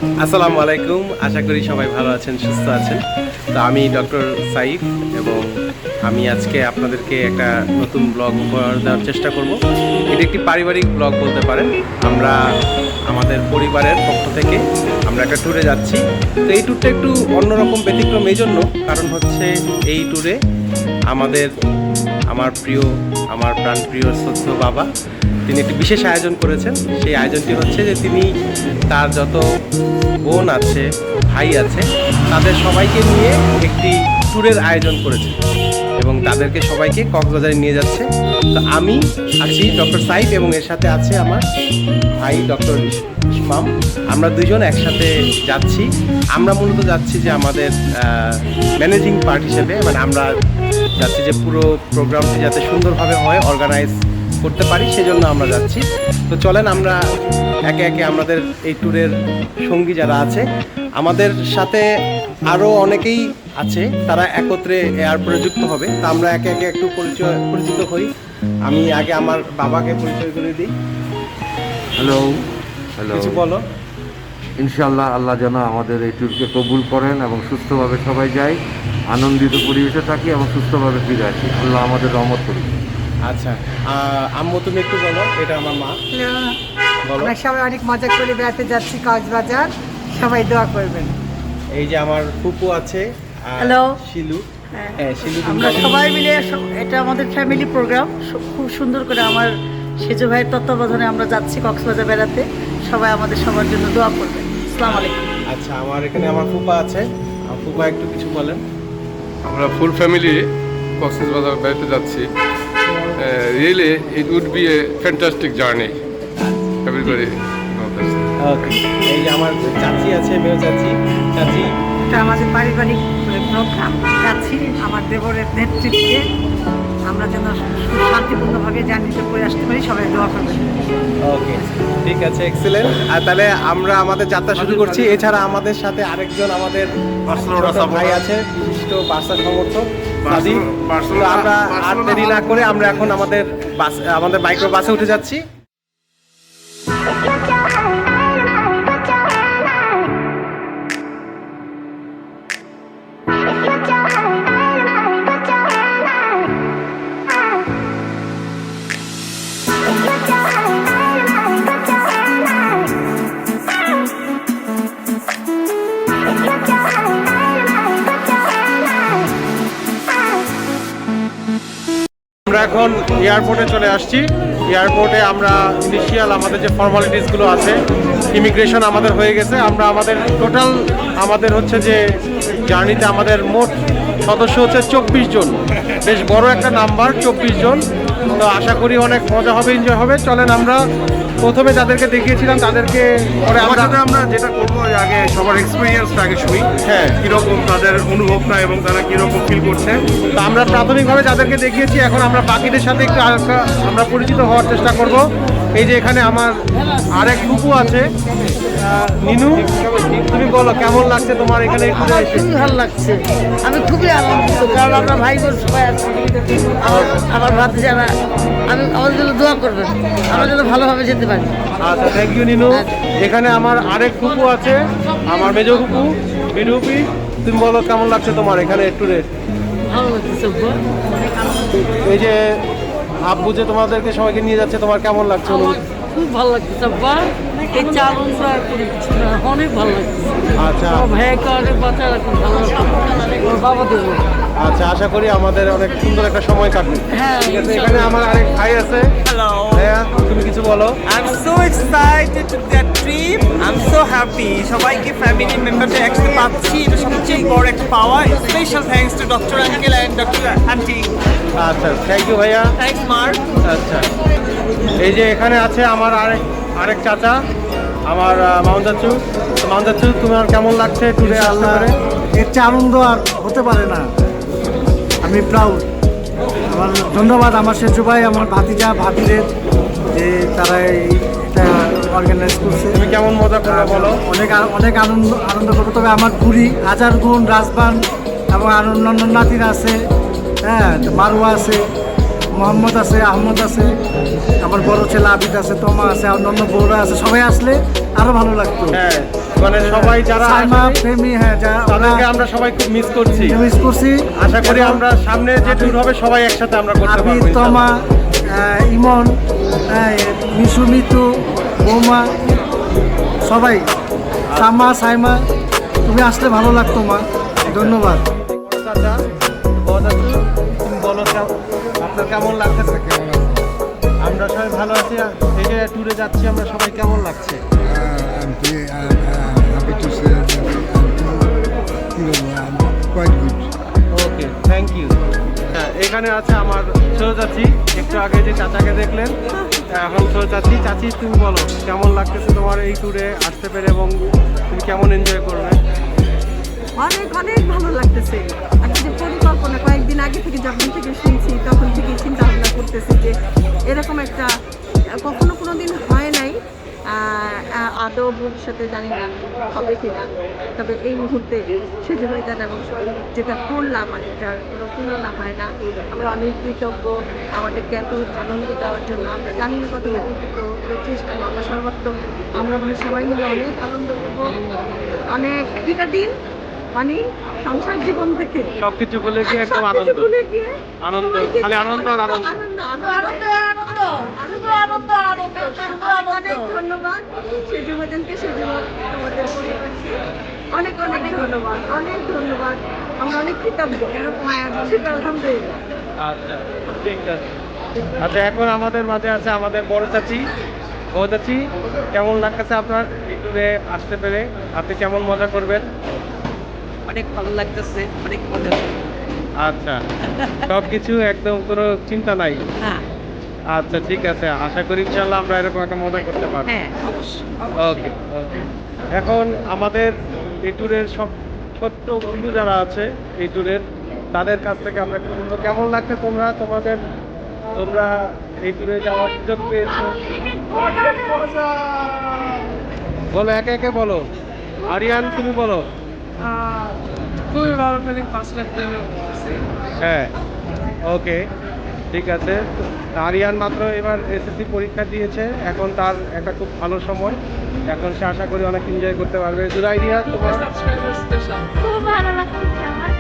আসসালামু আলাইকুম, আশা করি সবাই ভালো আছেন, সুস্থ আছেন। তো আমি ডক্টর সাইফ এবং আমি আজকে আপনাদেরকে একটা নতুন ব্লগ উপহার দেওয়ার চেষ্টা করব। এটি একটি পারিবারিক ব্লগ বলতে পারেন। আমরা আমাদের পরিবারের পক্ষ থেকে আমরা একটা ট্যুরে যাচ্ছি। তো এই ট্যুরটা একটু অন্যরকম, ব্যতিক্রম এই জন্য কারণ হচ্ছে এই ট্যুরে আমার প্রাণপ্রিয় শ্রদ্ধ বাবা তিনি একটি বিশেষ আয়োজন করেছেন। সেই আয়োজনটি হচ্ছে যে তিনি তার যত বোন আছে, ভাই আছে, তাদের সবাইকে নিয়ে একটি ট্যুরের আয়োজন করেছে এবং তাদেরকে সবাইকে কক্সবাজারে নিয়ে যাচ্ছে। তো আমি আছি ডক্টর সাইফ এবং এর সাথে আছে আমার ভাই ডক্টর ইসমাম। আমরা দুজন একসাথে যাচ্ছি। আমরা মূলত যাচ্ছি যে আমাদের ম্যানেজিং পার্ট হিসেবে, মানে আমরা যাচ্ছি যে পুরো প্রোগ্রামটি যাতে সুন্দরভাবে হয়, অর্গানাইজ করতে পারি, সেজন্য আমরা যাচ্ছি। তো চলেন আমরা একে একে আমাদের এই ট্যুরের সঙ্গী যারা আছে, আমাদের সাথে আরও অনেকেই আছে, তারা একত্রে এয়ারপোর্টে যুক্ত হবে। তা আমরা একে একে একটু পরিচিত হই। আমি আগে আমার বাবাকে পরিচয় করে দিই। হ্যালো কিছু বলো। ইনশাআল্লাহ আল্লাহ যেন আমাদের এই ট্যুরকে কবুল করেন এবং সুস্থভাবে সবাই যাই, আনন্দিত পরিবেশে থাকি এবং সুস্থভাবে ফিরে আসি। আল্লাহ আমাদের রহমত করুন। আচ্ছা, আম্মু তুমি একটু বলো। এটা আমার মা। বলো। আমরা সবাই অনেক মজা করে বেড়াতে যাচ্ছি কক্সবাজার, সবাই দোয়া করবেন। এই যে আমার ফুপু আছে, হ্যালো। শিলু। হ্যাঁ, শিলু। আমরা সবাই মিলে, এটা আমাদের ফ্যামিলি প্রোগ্রাম, খুব সুন্দর করে আমার সেজু ভাইয়ের তত্ত্বাবধানে আমরা যাচ্ছি কক্সবাজার বেড়াতে। সবাই আমাদের সবার জন্য দোয়া করবেন। আসসালামু আলাইকুম। আচ্ছা, আমার এখানে আমার ফুপা আছে। ফুপা একটু কিছু বলেন। আমরা ফুল ফ্যামিলি কক্সবাজার বেড়াতে যাচ্ছি। Really it would be a fantastic journey everybody. Okay, এই যে আমার চাচি আছে, মেয়ে চাচি। এটা আমাদের পারিবারিক প্রোগ্রাম, যাচ্ছি আমার দেবরের নেতৃত্বে। আমরা যেন শান্তিপূর্ণভাবে জার্নিতে করে আসতে পারি, সবাই দোয়া করবেন। ওকে, ঠিক আছে, এক্সেলেন্ট। আর তাহলে আমরা আমাদের যাত্রা শুরু করছি। এছাড়া আমাদের সাথে আরেকজন আমাদের ছোট ভাই আছে, বিশিষ্ট বার্সা সমর্থক সাদি। তো আমরা আর দেরি না করে আমরা এখন আমাদের মাইক্রো বাসে উঠে যাচ্ছি। আমরা এখন এয়ারপোর্টে চলে আসছি। এয়ারপোর্টে আমরা ইনিশিয়াল আমাদের যে ফর্মালিটিসগুলো আছে, ইমিগ্রেশন আমাদের হয়ে গেছে। আমাদের হচ্ছে যে জার্নিতে আমাদের মোট সদস্য হচ্ছে 24 জন। বেশ বড় একটা নাম্বার, 24 জন। তো আশা করি অনেক মজা হবে, এনজয় হবে। চলেন আমরা প্রথমে যাদেরকে দেখিয়েছিলাম তাদেরকে পরে আমরা যেটা করবো, আগে সবার এক্সপিরিয়েন্সটা আগে শুনি। হ্যাঁ, কিরকম তাদের অনুভবটা এবং তারা কিরকম ফিল করছে। তো আমরা প্রাথমিকভাবে যাদেরকে দেখিয়েছি, এখন আমরা বাকিদের সাথে একটু আমরা পরিচিত হওয়ার চেষ্টা করব। এই যে এখানে আমার আরেক ফুপু আছে, নিনু। তুমি বলো কেমন লাগছে তোমার এখানে? খুবই ভালো লাগছে, আমি খুবই আনন্দিত, কারণ আমরা ভাই বোন সবাই আছি। আমার ভাতে যারা, আমাদের জন্য দোয়া করবেন, আমরা যেন ভালোভাবে যেতে পারি। আচ্ছা, থ্যাংক ইউ নিনু। এখানে আমার আরেক ফুপু আছে, আমার মেজো ফুপু বিনুপি। তুমি বলো কেমন লাগছে তোমার এখানে ট্যুরে? ভালো লাগছে, এই যে আব্বু যে তোমাদেরকে সবাইকে নিয়ে যাচ্ছে, তোমার কেমন লাগছে? খুব ভালো লাগছে আব্বা, এই চালনটা অনেক ভালো লাগছে। আচ্ছা, ভাইয়াকে অনেক বাচ্চা রাখুন, ভালো ওর বাবা দেবো। আচ্ছা, আশা করি আমাদের অনেক সুন্দর একটা সময় কাটবে। হ্যাঁ, ঠিক আছে, এখানে আমার আরেক ভাই আছে। Hello. ভাইয়া, তুমি কিছু বলো। I'm so excited to that trip. I'm so happy. সবাইকে ফ্যামিলি মেম্বারদের একসাথে পাচ্ছি, এটা সবচেয়ে বড় একটা পাওয়া। Special thanks to doctor uncle and doctor aunty. আচ্ছা, থ্যাংক ইউ ভাইয়া। Thanks mark. আচ্ছা, এই যে এখানে আছে আমার আরেক চাচা, আমার মামুন চাচু। মামুন চাচু, তোমার কেমন লাগছে ট্যুরে আসতে পারে? এর চেয়ে আনন্দ আর হতে পারে না। আমি প্রাউড। আমার ধন্যবাদ আমার সেজু ভাই, আমার ভাতিজা ভাবিদের, যে তারা এটা অর্গানাইজ করছে। তুমি কেমন মজা করবে বলো? অনেক আনন্দ করবো। তবে আমার ঘুরি হাজার গুণ রাজবান এবং আর অন্যান্য নাতিরা আছে, হ্যাঁ, মারুয়া আছে, মোহাম্মদ আছে, আহমদ আছে, আমার বড় ছেলে আবিদ আছে, তোমা আছে, অন্যান্য বউরা আছে। সবাই আসলে আরো ভালো লাগতো। হ্যাঁ, মানে সবাই যারা সাইমা আসেনি, প্রেমী, হ্যাঁ যারা তাদেরকে আমরা সবাই খুব মিস করছি। মিস করছি। আশা করি আমরা সামনে যে ট্যুর হবে সবাই একসাথে আমরা করতে আবির, পারবো তমা, ইনশাআল্লাহ। ইমন, মিশু, মিতু, বৌমা, সবাই, সামা, সাইমা, তুমি আসলে ভালো লাগতো মা। ধন্যবাদ। চাচা, বড় চাচু, তুমি বলো আপনার কেমন লাগতেছে? আমরা সবাই ভালো আছি। এই যে ট্যুরে যাচ্ছি আমরা সবাই, কেমন লাগছে? happy to say that I'm quite good. Okay, thank you. হ্যাঁ, এখানে আছে আমার ছোট চাচি। একটু আগে যে চাচাকে দেখলেন, এখন ছোট চাচি। চাচি, তুমি বলো কেমন লাগতেছে তোমার এই ট্যুরে আসতে পেরে এবং তুমি কেমন এনজয় করবে? অনেক অনেক ভালো লাগতেছে। একটা যে পরিকল্পনা কয়েকদিন আগে থেকে যখন থেকে শুনছি তখন থেকে চিন্তা ভাবনা করতেছি যে এরকম একটা কখনো কোনো দিন হয় নাই। আদৌ ভবিষ্যতে জানি না হবে কিনা, তবে এই মুহূর্তে সেজে হয়ে যান এবং যেটা করলাম এটার কোনো তুলনা হয় না। আমরা অনেক কৃতজ্ঞ আমাদেরকে এত আনন্দ দেওয়ার জন্য। আমরা জানি না কত চেষ্টা আমরা সর্বাত্মক আমরা সবাই মিলে অনেক আনন্দ করবো। অনেক দুটা দিন মানে সংসার জীবন থেকে সবকিছু বলে কি একদম আনন্দ, ভুলে গিয়ে আনন্দ, খালি আনন্দ আর আনন্দ। অনেক ধন্যবাদ সেজু ভাইজানকে, সেজু তোমাদের পরিবারকে অনেক অনেক ধন্যবাদ, অনেক ধন্যবাদ। আমরা অনেক কৃতজ্ঞ এরকম আয়োজন সেটা আলহামদুলিল্লাহ। আচ্ছা, ঠিক আছে। আচ্ছা, এখন আমাদের মাঝে আছে আমাদের বড় চাচি। বড় চাচি, কেমন লাগতেছে আপনার এই ট্যুরে আসতে পেরে? আপনি কেমন মজা করবেন? অনেক ভালো লাগতেছে, অনেক মজা। আচ্ছা, সব কিছু একদম কোনো চিন্তা নাই। হ্যাঁ আচ্ছা, ঠিক আছে। আশা করি ইনশাল্লাহ আমরা এরকম একটা মজা করতে পারবো। হ্যাঁ অবশ্যই। ওকে, ওকে। এখন আমাদের এই ট্যুরের সব ছোট্ট বন্ধু যারা আছে এই ট্যুরের, তাদের কাছ থেকে আমরা একটু বলবো, কেমন লাগছে তোমরা এই ট্যুরে যাওয়ার সুযোগ পেয়েছো? বলো, একে একে বলো। আরিয়ান, তুমি বলো। খুবই ভালো ফিলিং, ফার্স্ট লাগছে। হ্যাঁ, ওকে, ঠিক আছে। আরিয়ান মাত্র এবার এসএসসি পরীক্ষা দিয়েছে, এখন তার একটা খুব ভালো সময়। এখন সে আশা করি অনেক এনজয় করতে পারবে। জুরাইরিয়া, তোমার? খুব ভালো লাগছে আমার।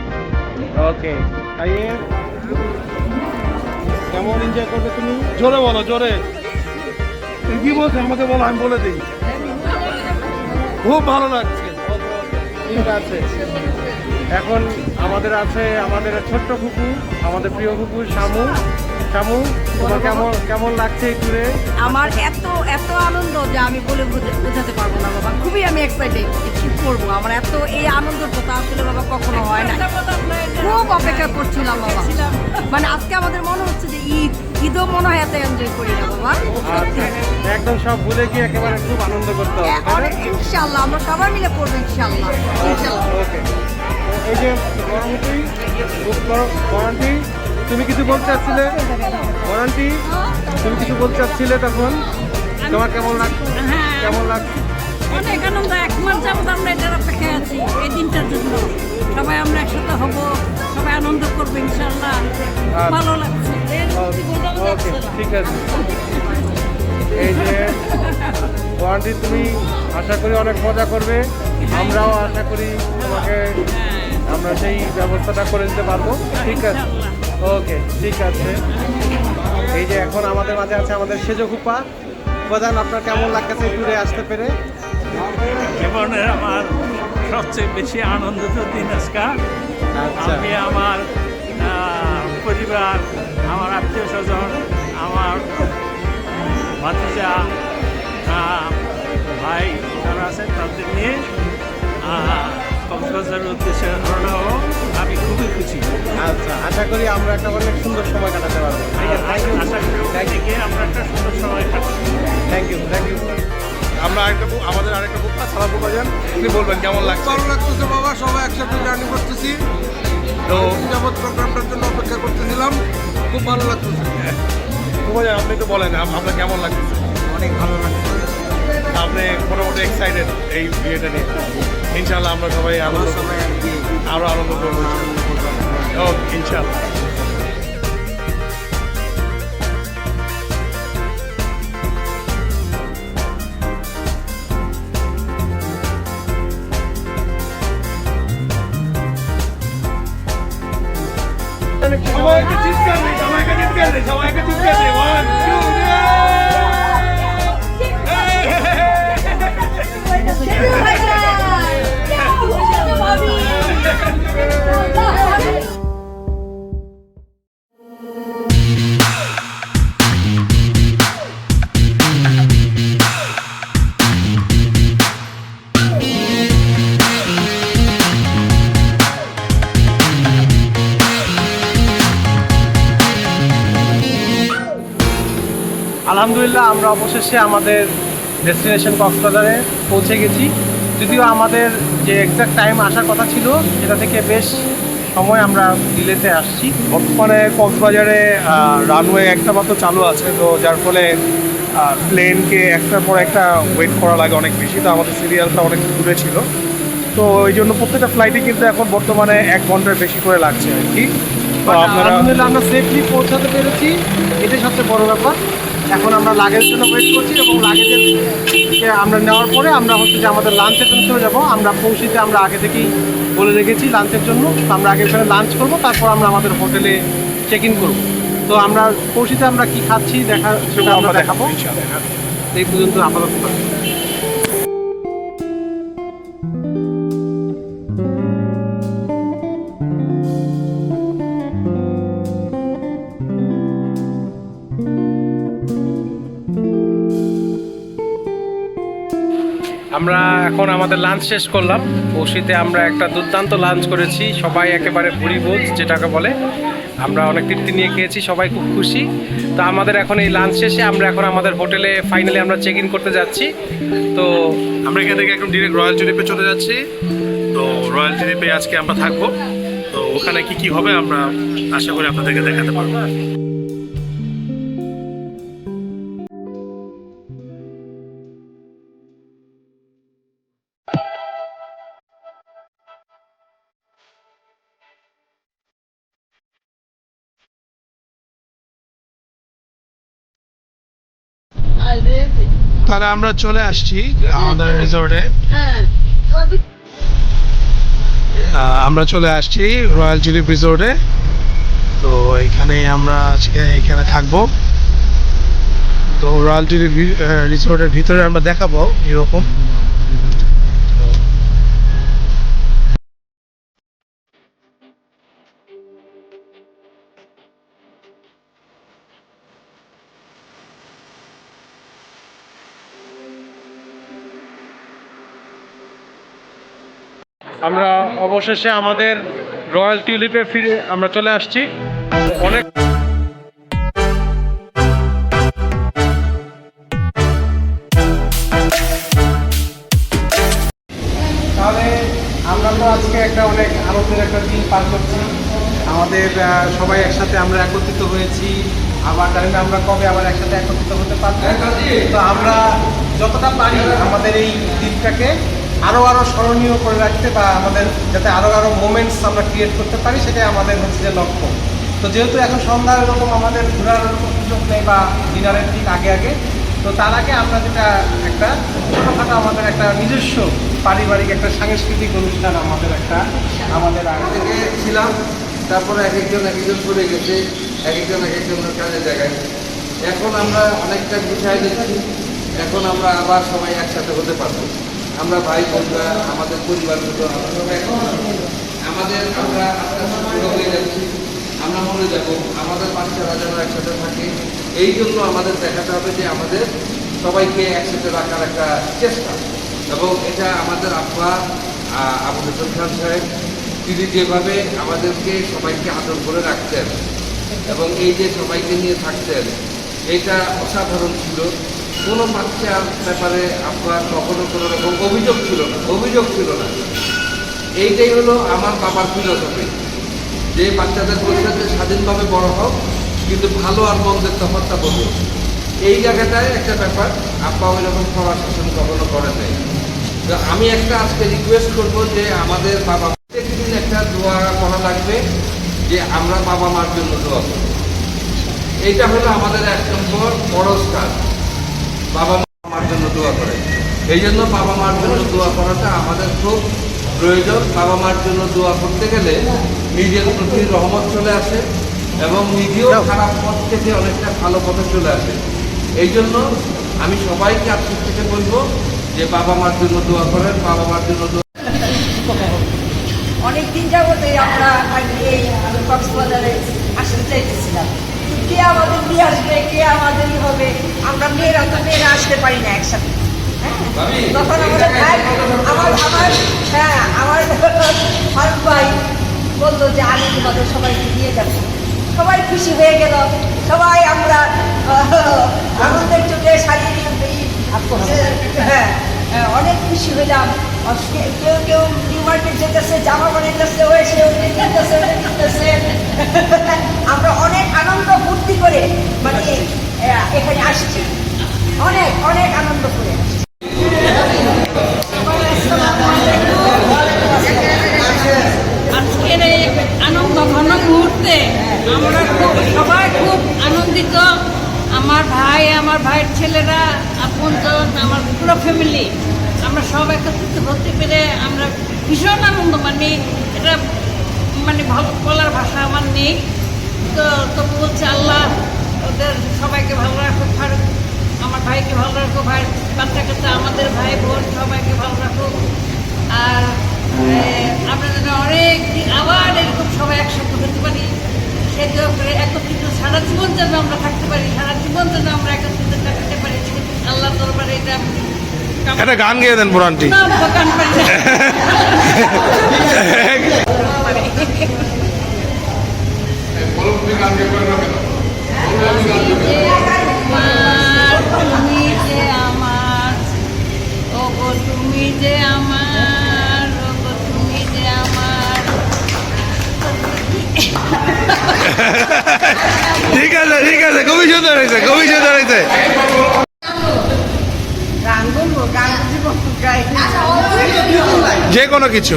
ওকে, তাইয়ে কেমন এনজয় করবে তুমি? জোরে বলো, জোরে। কি বলছো আমাকে বলো, আমি বলে দিই। খুব ভালো লাগছে। ঠিক আছে। এখন আমাদের আছে আমাদের ছোট্ট ফুপু, আমাদের প্রিয় ফুপু শামু। শামু, তোমার কেমন লাগছে এই ট্যুরে? আমার এত এত আনন্দ যে আমি বলে বোঝাতে পারবো না বাবা। খুবই আমি এক্সাইটেড কি করবো। আমার এত এই আনন্দের কথা আসলে বাবা কখনো হয় না। খুব অপেক্ষা করছিলাম বাবা। মানে আজকে আমাদের মনে হচ্ছে যে ঈদও মনে হয় এত এনজয় করি না বাবা। আচ্ছা, একদম সব ভুলে গিয়ে একেবারে খুব আনন্দ করতে হবে, তাই না? অনেক ইনশাল্লাহ আমরা সবাই মিলে করবো ইনশাল্লাহ, ইনশাল্লাহ। ওকে। এই যে ওয়ারান্টি, তুমি কিছু বলতে চাচ্ছিলে? ওয়ারান্টি, তুমি কিছু বলতে চাচ্ছিলে তখন? তোমার কেমন লাগছে? কেমন লাগছে? অনেক আনন্দ। 1 মাস যাবত আমরা এটার অপেক্ষায় আছি এই দিনটার জন্য। সবাই আমরা একসাথে হব, সবাই আনন্দ করবো ইনশাল্লাহ। ভালো লাগছে। ওকে, ঠিক আছে। এই যে ওয়ারান্টি, তুমি আশা করি অনেক মজা করবে। আমরাও আশা করি তোমাকে আমরা সেই ব্যবস্থাটা করে দিতে পারবো। ঠিক আছে, ওকে, ঠিক আছে। এই যে এখন আমাদের মাঝে আছে আমাদের সেজো ফুপা। প্রধান, আপনার কেমন লাগতেছে ট্যুরে আসতে পেরে? জীবনের আমার সবচেয়ে বেশি আনন্দিত দিন আজকে। আচ্ছা, আমি আমার পরিবার, আমার আত্মীয় স্বজন, আমার ভাতিজা, ভাই যারা আছেন তাদের নিয়ে কক্সবাজারের উদ্দেশ্যে রওনা হবো। আমি খুবই খুশি। আচ্ছা, আশা করি আমরা একটা অনেক সুন্দর সময় কাটাতে পারবো। ঠিক আছে, আশা করি ওখানে গিয়ে আমরা একটা সুন্দর সময় কাটাবো। Thank you, thank you. আমরা আমাদের আরেকটা বুক সালাম বাজান, আপনি বলবেন কেমন লাগছে? ভালো লাগতেছে বাবা, সবাই একসাথে জার্নি করতেছি। তো যাবত প্রোগ্রামটার জন্য অপেক্ষা করতেছিলাম, খুব ভালো লাগতেছে। বাজান, আপনি তো বলেন আপনার কেমন লাগছে? অনেক ভালো লাগছে। আপনি মোটামুটি এক্সাইটেড এই বিয়েটা নিয়ে? ইনশাল্লাহ আমরা সবাই আনন্দ, আরো আনন্দ করবো। ওকে, ইনশাল্লাহ। সবাইকে চিৎকার নেই, সবাইকে চিৎকার নেই, সবাইকে চিৎকার নেই। 1 2 আলহামদুলিল্লাহ আমরা অবশেষে আমাদের ডেস্টিনেশন কক্সবাজারে পৌঁছে গেছি। যদিও আমাদের যে এক্সাক্ট টাইম আসার কথা ছিল সেটা থেকে বেশ সময় আমরা ডিলেতে আসছি। বর্তমানে কক্সবাজারে রানওয়ে একটা মাত্র চালু আছে, তো যার ফলে প্লেনকে একটার পর একটা ওয়েট করা লাগে অনেক বেশি। তো আমাদের সিরিয়ালটা অনেক দূরে ছিল, তো এই জন্য প্রত্যেকটা ফ্লাইটে কিন্তু এখন বর্তমানে 1 ঘন্টার বেশি করে লাগছে আর কি। তো আপনারা আলহামদুলিল্লাহ আমরা সেফলি পৌঁছাতে পেরেছি, এটাই সবচেয়ে বড় ব্যাপার। এখন আমরা লাগেজের জন্য ওয়েট করছি এবং লাগেজের আমরা নেওয়ার পরে আমরা হচ্ছে যে আমাদের লাঞ্চের জন্য চলে যাবো। আমরা পৌঁছিতে আমরা আগে থেকেই বলে রেখেছি লাঞ্চের জন্য, তো আমরা আগে এখানে লাঞ্চ করবো, তারপর আমরা আমাদের হোটেলে চেক ইন করবো। তো আমরা পৌঁছিতে আমরা কি খাচ্ছি সেটা আমরা দেখাবো। এই পর্যন্ত আপাতত। আমরা এখন আমাদের লাঞ্চ শেষ করলাম। পৌঁছিতে আমরা একটা দুর্দান্ত লাঞ্চ করেছি, সবাই একেবারে ভুরিভোজ যেটাকে বলে। আমরা অনেক তৃপ্তি নিয়ে খেয়েছি, সবাই খুব খুশি। তো আমাদের এখন এই লাঞ্চ শেষে আমরা এখন আমাদের হোটেলে ফাইনালি আমরা চেক ইন করতে যাচ্ছি। তো আমরা এখান থেকে একদম ডিরেক্ট রয়্যাল টিরিপে চলে যাচ্ছি। তো রয়্যাল টিরিপে আজকে আমরা থাকবো। তো ওখানে কি কি হবে আমরা আশা করি আপনাদেরকে দেখাতে পারবো। তাহলে আমরা চলে আসছি আমাদের রিসোর্টে। আমরা চলে আসছি রয়্যাল টিরিপ রিসোর্টে। তো এখানে আমরা আজকে এখানে থাকবো। তো রয়্যাল টিরিপ রিসোর্টের ভিতরে আমরা দেখাবো এরকম। আমরা অবশেষে আমাদের রয়্যাল টিউলিপে ফিরে আমরা চলে আসছি। অনেক তাহলে আমরা তো আজকে একটা অনেক আনন্দের একটা দিন পার করছি। আমাদের সবাই একসাথে আমরা একত্রিত হয়েছি। আবার জানি না আমরা কবে আবার একসাথে একত্রিত হতে পারবো। তো আমরা যতটা পারি আমাদের এই দিনটাকে আরও স্মরণীয় করে রাখতে বা আমাদের যাতে আরও মোমেন্টস আমরা ক্রিয়েট করতে পারি, সেটাই আমাদের হচ্ছে যে লক্ষ্য। তো যেহেতু এখন সন্ধ্যার এরকম আমাদের ঘোরার সুযোগ নেই বা ডিনারের ঠিক আগে, তো তার আগে আমরা যেটা একটা ছোটোখাটো আমাদের একটা নিজস্ব পারিবারিক একটা সাংস্কৃতিক অনুষ্ঠান আমাদের আগে থেকে ছিলাম। তারপরে এক একজন চলে গেছে, এক একজনের কাজের জায়গায়। এখন আমরা অনেকটা গুছাই দিচ্ছি। এখন আমরা আবার সবাই একসাথে হতে পারবো। আমরা ভাই বোনরা, আমাদের পরিবারগুলো, আমরা সবাই আমাদের আমরা আস্তে আস্তে বড় হয়ে যাচ্ছি। আমরা মরে যাব, আমাদের বাচ্চারা যেন একসাথে থাকে। এই জন্য আমাদের দেখাতে হবে যে আমাদের সবাইকে একসাথে রাখার একটা চেষ্টা। এবং এটা আমাদের আব্বা আবু হোসেন খান সাহেব তিনি যেভাবে আমাদেরকে সবাইকে আদর করে রাখতেন এবং এই যে সবাইকে নিয়ে থাকতেন, এটা অসাধারণ ছিল। কোনো বাচ্চার ব্যাপারে আপনার কখনো কোনো রকম অভিযোগ ছিল না। এইটাই হলো আমার বাবার ফিলসফি, যে বাচ্চাদের বলতে যে স্বাধীনভাবে বড় হোক, কিন্তু ভালো আর মন্দের তফাৎটা বলব। এই জায়গাটায় একটা ব্যাপার আব্বা ওই রকম কড়া শাসন কখনো করে নাই। তো আমি একটা আজকে রিকোয়েস্ট করব যে আমাদের বাবা প্রত্যেকদিন একটা দোয়া করা লাগবে যে আমরা বাবা মার জন্য দোয়া করব। এইটা হলো আমাদের 1 নম্বর ফরজ কাজ, বাবা মার জন্য দোয়া করে। এই জন্য বাবা মার জন্য দোয়া করাটা আমাদের খুব প্রয়োজন। বাবা মার জন্য দোয়া করতে গেলে নিজের প্রতি রহমত চলে আসে এবং নিজেও খারাপ পথ থেকে অনেকটা ভালো পথে চলে আসে। এই জন্য আমি সবাইকে আপনার থেকে বলবো যে বাবা মার জন্য দোয়া করেন, বাবা মার জন্য দোয়া। অনেকদিন যাবতই আমরা এই কক্সবাজারে আসতে চাইতেছিলাম, কে আমাদের নিয়ে আসবে, কে আমাদেরই হবে। আমরা মেয়েরা আসতে পারি না একসাথে। তখন আমাদের ভাই আমার ফারুক ভাই বললো যে আমি তোমাদের সবাইকে নিয়ে যাবো। সবাই খুশি হয়ে গেল, সবাই আমরা আনন্দের চোখে সাজিয়ে হ্যাঁ অনেক খুশি হইলাম। কেউ কেউ নিউ মার্কেট যেতেছে, জামা বানাইতেছে, ও এসে কিনতেছে। আমরা অনেক আনন্দ ফুর্তি করে মানে এখানে আসছি, অনেক অনেক আনন্দ করে আসছি। আজকের এই আনন্দ ঘন মুহূর্তে আমরা সবাই খুব আনন্দিত। আমার ভাই, আমার ভাইয়ের ছেলেরা, আপনজন, আমার পুরো ফ্যামিলি, আমরা সব একত্রিত হতে পেরে আমরা ভীষণ আনন্দ মানি। এটা মানে ভালো বলার ভাষা আমার নেই। তো বলছে আল্লাহ ওদের সবাইকে ভালো রাখো, ফারুক আমার ভাইকে ভালো রাখো, ভাইয়ের বাচ্চা কাচ্চা, আমাদের ভাই বোন সবাইকে ভালো রাখো। আর আমরা যেন অনেক আবার এরকম সবাই একসাথে হতে পারি, সেই করে একত্রিত সারা জীবন যেন আমরা থাকতে পারি, সারা জীবন যেন আমরা একত্রিত থাকতে পারি। আল্লাহ দরবারে এটা একটা গান গেয়ে দেন পুরানটি। গান পারি না। তুমি যে আমার, ওগো তুমি যে আমার, ওগো তুমি যে আমার। ঠিক আছে ঠিক আছে, খুবই সুন্দর হয়েছে, খুবই সুন্দর হয়েছে। গান বলবো, গান গাই যে কোনো কিছু।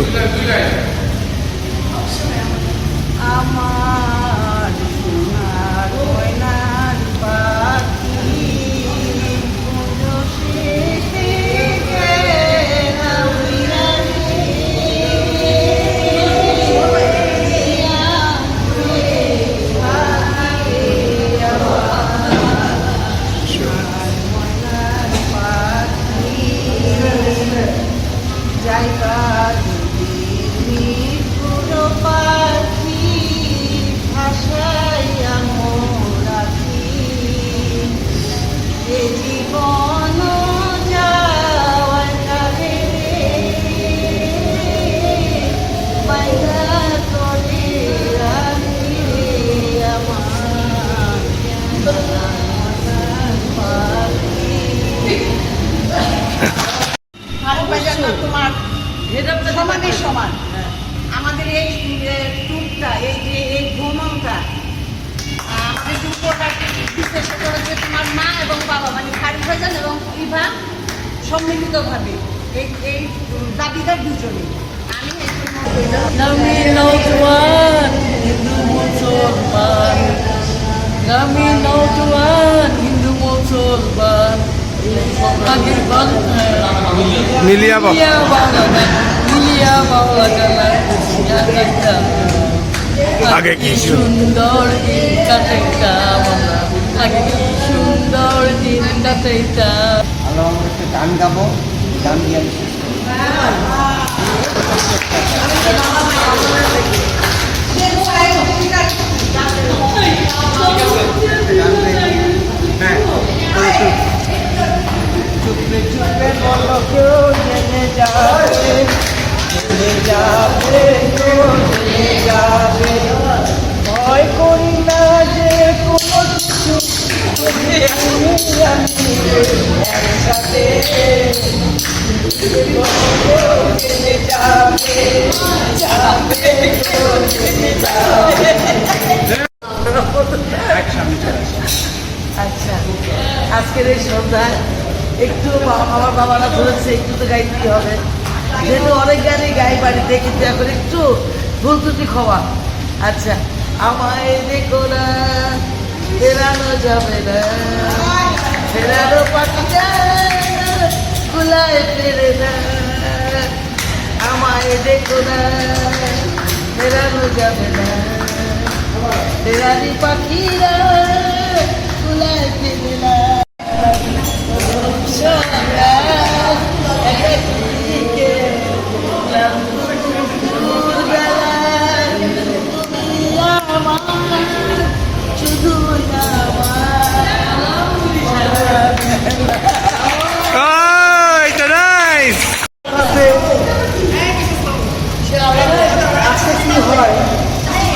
আমার সোনার ময়নার পাখি কুঞ্জ শেষে গেলাম জায়গা পুরো পাখি ভাষাইয়া মোরাখি এ জীবন যাওয়ার কালে বাইরা করে রাখি আমার তোমার সমানের সমান। আমাদের এই ট্যুরটা, এই যে এই ভ্রমণটা আমাদের যে উপকারটা দিচ্ছে সেটা হচ্ছে তোমার মা এবং বাবা, মানে ফারুক ভাইজান এবং ইভা সম্মিলিতভাবে এই দাবিদার দুজনে। আমি হিন্দু মুসলমান মিলিয়া আগে কি সুন্দর দিন কাটাইতাম আমরা, আগে কি সুন্দর দিন কাটাইতাম। আমরা একটা গান গাবো, গান দিয়ে আমি শেষ করবো। চুপে চুপে বলো কেউ জেনে যাবে, জেনে যাবে, জেনে যাবে, ভয় করি না যে কোনো কিছু, একসাথে জেনে যাবে, যাবে, জেনে যাবে। আচ্ছা, আজকের এই সন্ধ্যায় একটু আমার বাবারা ধরেছে একটু তো গাইতেই হবে, যেহেতু অনেক গানই গাই বাড়িতে, কিন্তু এখন একটু ভুল ত্রুটি ক্ষমা। আচ্ছা, আমায় দেখো না, ফেরানো যাবে না, ফেরানো পাখিটা কুলায় ফেরে না, আমায় দেখো না, ফেরানো যাবে না, তেরারি পাখিরা কুলায় ফেলা আজকে কি হয়,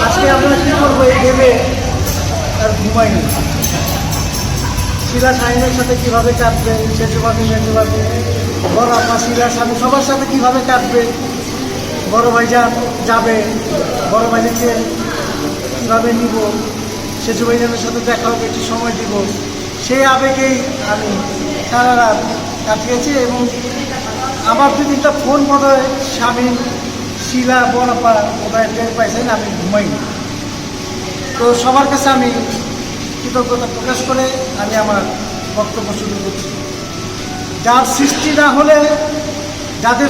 আজকে আমরা কি করবো এই ভেবে আর ঘুমাইনি। শিলা শাহিনের সাথে কিভাবে কাটবে, সেজুবাদে বড় আপা শিলা স্বামী সবার সাথে কিভাবে কাটবে, বড় ভাইজান যাবে, বড় ভাইজানকে কীভাবে নিব, সেজু ভাইজানের সাথে দেখা হবে, একটু সময় দিব, সেই আবেগেই আমি সারা রাত কাটিয়েছি। এবং আমার 2-3টা ফোন মতো স্বামী শিলা বড়পা ওরা টের পাইছেন, আমি ঘুমাইনি। তো সবার কাছে আমি কৃতজ্ঞতা প্রকাশ করে আমি আমার বক্তব্য শুরু করছি। যাদের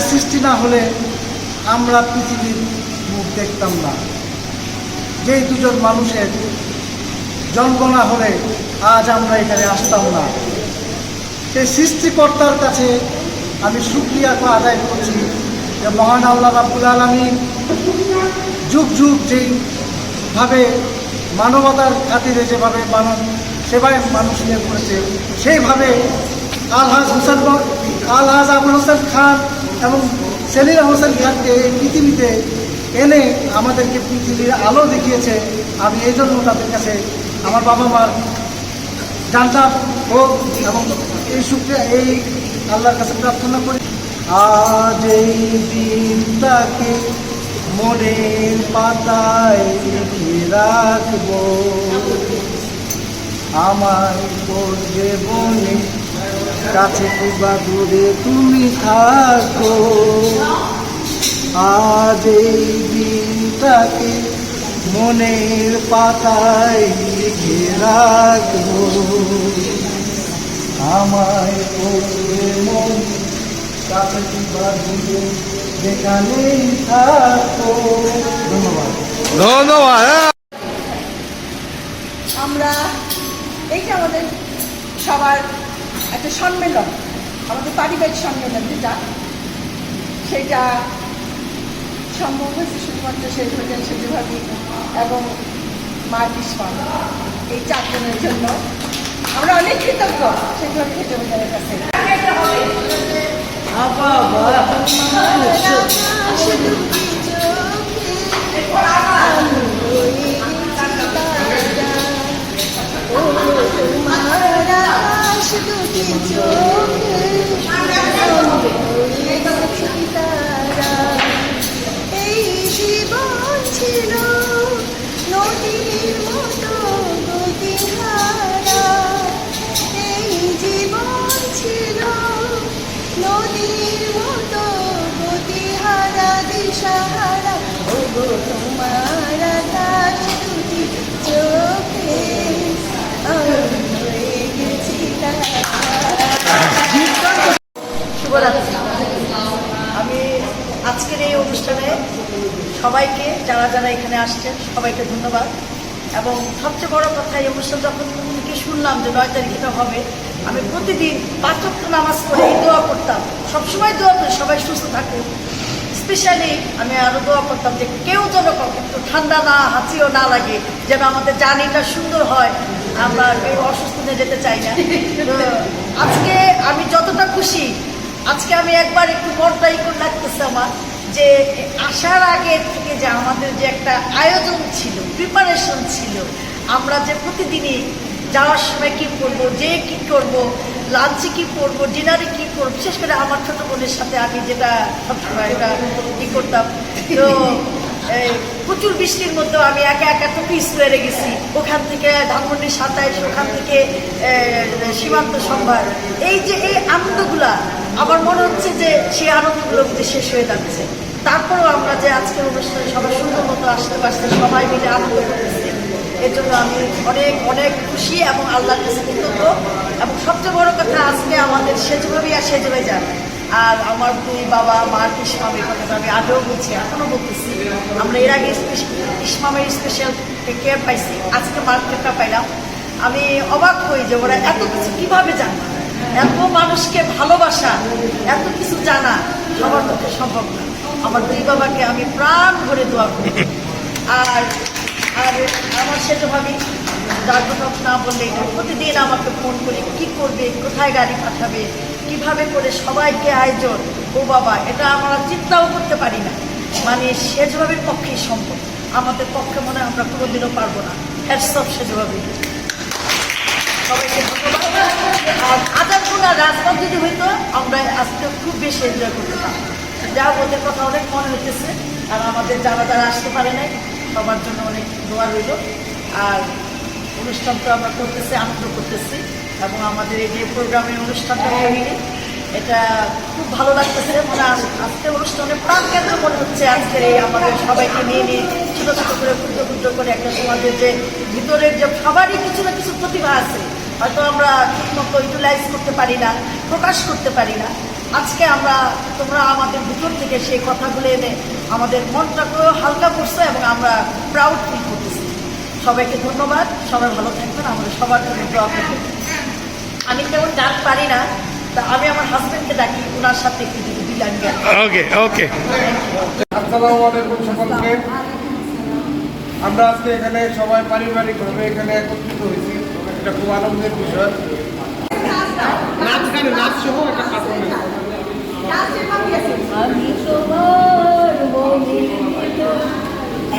সৃষ্টি না হলে আমরা পৃথিবীর মুখ দেখতাম না। যেই দুজন মানুষের জন্ম না হলে আজ আমরা এখানে আসতাম না। সেই সৃষ্টিকর্তার কাছে আমি শুকরিয়া আদায় করছি যে মহান আল্লাহ রাব্বুল আলামিন যুগ যুগ যেইভাবে মানবতার খাতিরে যেভাবে সেবায় মানুষ নিয়োগ করেছে, সেইভাবে আলহাজ আবুল হোসেন খান এবং সেলিনা হোসেন খানকে এই পৃথিবীতে এনে আমাদেরকে পৃথিবীর আলো দেখিয়েছে। আমি এই জন্য তাদের কাছে আমার বাবা মার জান্নাত হোক এবং এই শুকরিয়া এই আল্লাহর কাছে প্রার্থনা করি। আজ এই দিনটাকে মনের পাতায় লিখে রাখবো, আমায় করবে বনে কাছে কিংবা দূরে তুমি থাকো। আজ এই দিনটাকে মনের পাতায় লিখে রাখবো, আমায় করবে মন কাছে কিংবা দূরে যেখানেই থাকো। ধন্যবাদ। আমরা এইটা আমাদের সবার একটা সম্মেলন, আমাদের পারিবারিক সম্মেলন যেটা, সেটা সম্ভব হয়েছে শুধুমাত্র সেজুভাবি এবং মা বিস্মা এই 4 জনের জন্য। আমরা অনেক কৃতজ্ঞ সেজুভাবি সেজুভাবিদের কাছে। এই জীবন ছিল নদীর মতো গতিহারা, এই জীবন ছিল নদীর মতো গতিহারা দিশাহারা। ও গো তোমার আকাশ দুটি চোখে আমি হয়ে গেছি তারা। শুভরাত্রি। আমি আজকের এই অনুষ্ঠানে সবাইকে যারা যারা এখানে আসছেন সবাইকে ধন্যবাদ। এবং সবচেয়ে বড় কথা, এই অনুষ্ঠান যখন থেকে শুনলাম যে 9 তারিখ এটা হবে, আমি প্রতিদিন 5 ওয়াক্ত নামাজ পড়ে দোয়া করতাম, সবসময় দোয়া করি সবাই সুস্থ থাকুক। স্পেশালি আমি আরও দোয়া করতাম যে কেউ যেন একটু ঠান্ডা না হাঁচিও না লাগে, যেন আমাদের জার্নিটা সুন্দর হয়, আমরা কেউ অসুস্থ হয়ে যেতে চাই না। তো আজকে আমি যতটা খুশি, আজকে আমি একবার একটু মনটাই করে লাগতেছে আমার যে আসার আগে থেকে যে আমাদের যে একটা আয়োজন ছিল, প্রিপারেশন ছিল, আমরা যে প্রতিদিনই যাওয়ার সময় কী করবো, যে কী করবো, লাঞ্চে কী করবো, ডিনারে কী করবো, বিশেষ করে আমার ছোটো বোনের সাথে আমি যেটা সবসময় এটা কী করতাম। তো প্রচুর বৃষ্টির মধ্যেও আমি একা একা টুপি স্কোয়ারে গেছি, ওখান থেকে ধানমন্ডি 27, ওখান থেকে সীমান্ত সম্ভার। এই যে এই আনন্দগুলা আমার মনে হচ্ছে যে সেই আনন্দগুলো শেষ হয়ে যাচ্ছে। তারপরেও আমরা যে আজকের অনুষ্ঠানে সবাই সুন্দর মতো আসতে পারছি, সবাই মিলে আনন্দ করতেছি, এর জন্য আমি অনেক অনেক খুশি এবং আল্লাহর কাছে কৃতজ্ঞ। এবং সবচেয়ে বড় কথা, আজকে আমাদের সেজুভাবি আর সেজুভাইজান আর আমার দুই বাবা মার ইসমামের কথাটা আমি আগেও বলছি, এখনও বলতেছি। আমরা এর আগে ইসমামের স্পেশাল কেয়ার পাইছি, আজকে মার কেয়ারটা পাইলাম। আমি অবাক হই যে ওরা এত কিছু কীভাবে জানে, এত মানুষকে ভালোবাসা, এত কিছু জানা সবার পক্ষে সম্ভব না। আমার দুই বাবাকে আমি প্রাণ ভরে দোয়া করি। আর আর আমার সেজভাবে যার কথা না বললে প্রতিদিন আমাকে ফোন করে কী করবে, কোথায় গাড়ি পাঠাবে, কিভাবে করে সবাইকে আয়োজন, ও বাবা এটা আমরা চিন্তাও করতে পারি না। মানে সেজভাবের পক্ষেই সম্ভব, আমাদের পক্ষে মনে হয় আমরা কোনোদিনও পারবো না। হ্যাটস অফ সেজভাবে, সবাইকে ধন্যবাদ। আর আদার কোনো রাজপথ যদি হইতো আমরা আজকে খুব বেশি এনজয় করতে পারতাম। যা ওদের কথা অনেক মনে হইতেছে, আর আমাদের যারা যারা আসতে পারে নাই সবার জন্য অনেক দোয়া রইল। আর অনুষ্ঠান তো আমরা করতেছি, আনন্দ করতেছি, এবং আমাদের এই যে প্রোগ্রামের অনুষ্ঠানটা ফ্যামিলি, এটা খুব ভালো লাগতেছে। মানে আজকের অনুষ্ঠানে প্রাণ কেন্দ্র মনে হচ্ছে আজকের এই আমাদের সবাইকে নিয়ে নিয়ে ছোটো ছোটো করে ক্ষুদ্র ক্ষুদ্র করে একটা সমাজের যে ভিতরের যে সবারই কিছু না কিছু প্রতিভা আছে, হয়তো আমরা ঠিকমতো ইউটিলাইজ করতে পারি না, প্রকাশ করতে পারি না। আজকে তোমরা আমাদের ভিতর থেকে সেই কথাগুলো এনে আমাদের মনটাকেও হালকা করছে, এবং আমরা প্রাউড ফিল করতেছি। সবাইকে ধন্যবাদ, সবাই ভালো থাকবেন, আমাদের সবার জন্য দোয়া করবেন। আমি তেমন ডাক পারি না, তা আমি আমার হাজব্যান্ডকে ডাকি, ওনার সাথে একটু যদি গান গাই। ওকে ওকে। আসসালামু আলাইকুম সকলকে। আমরা আজকে এখানে সবাই পারিবারিকভাবে এখানে একত্রিত হয়েছি, এটা খুব আনন্দের বিষয়। আমি তোমার মনে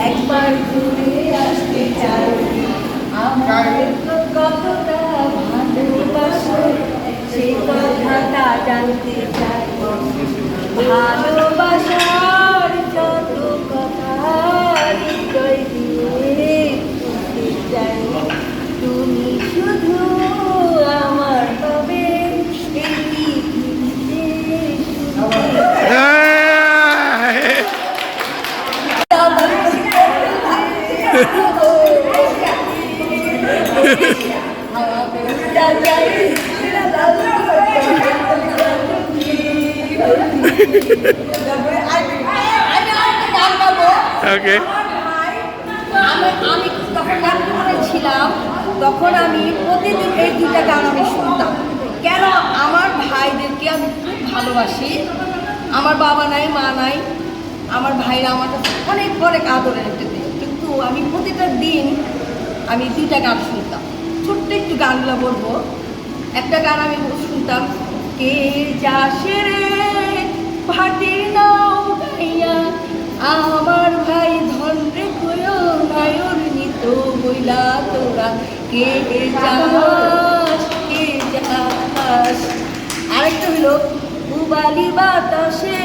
একবার ঘুরে আসতে চাই, আমার কতটা ভালোবাসো সেই কথাটা জানতে চাই। ভালোবাসার যত কথা হৃদয় দিয়ে শুনতে চাই, তুমি শুধু আমার হবে এই পৃথিবীতে ওকে। আমি তখন গান ছিলাম, তখন আমি প্রতিদিন এই দুইটা গান আমি শুনতাম। কেন? আমার ভাইদেরকে আমি খুব ভালোবাসি। আমার বাবা নাই, মা নাই, আমার ভাইরা আমার কাছে অনেক অনেক আদরের একটা দিন, কিন্তু আমি প্রতিটা দিন আমি দুইটা গান শুনতাম। ছোট্ট একটু গানগুলো বলবো। একটা গান আমি শুনতাম, কে যাসে রে ভাটির নাও গাইয়া, আমার ভাই ধন রে কয়ো নায়র নিত বইলা তোরা, কে যাস কে যাস। আরেকটা হলো, উবালি বাতাসে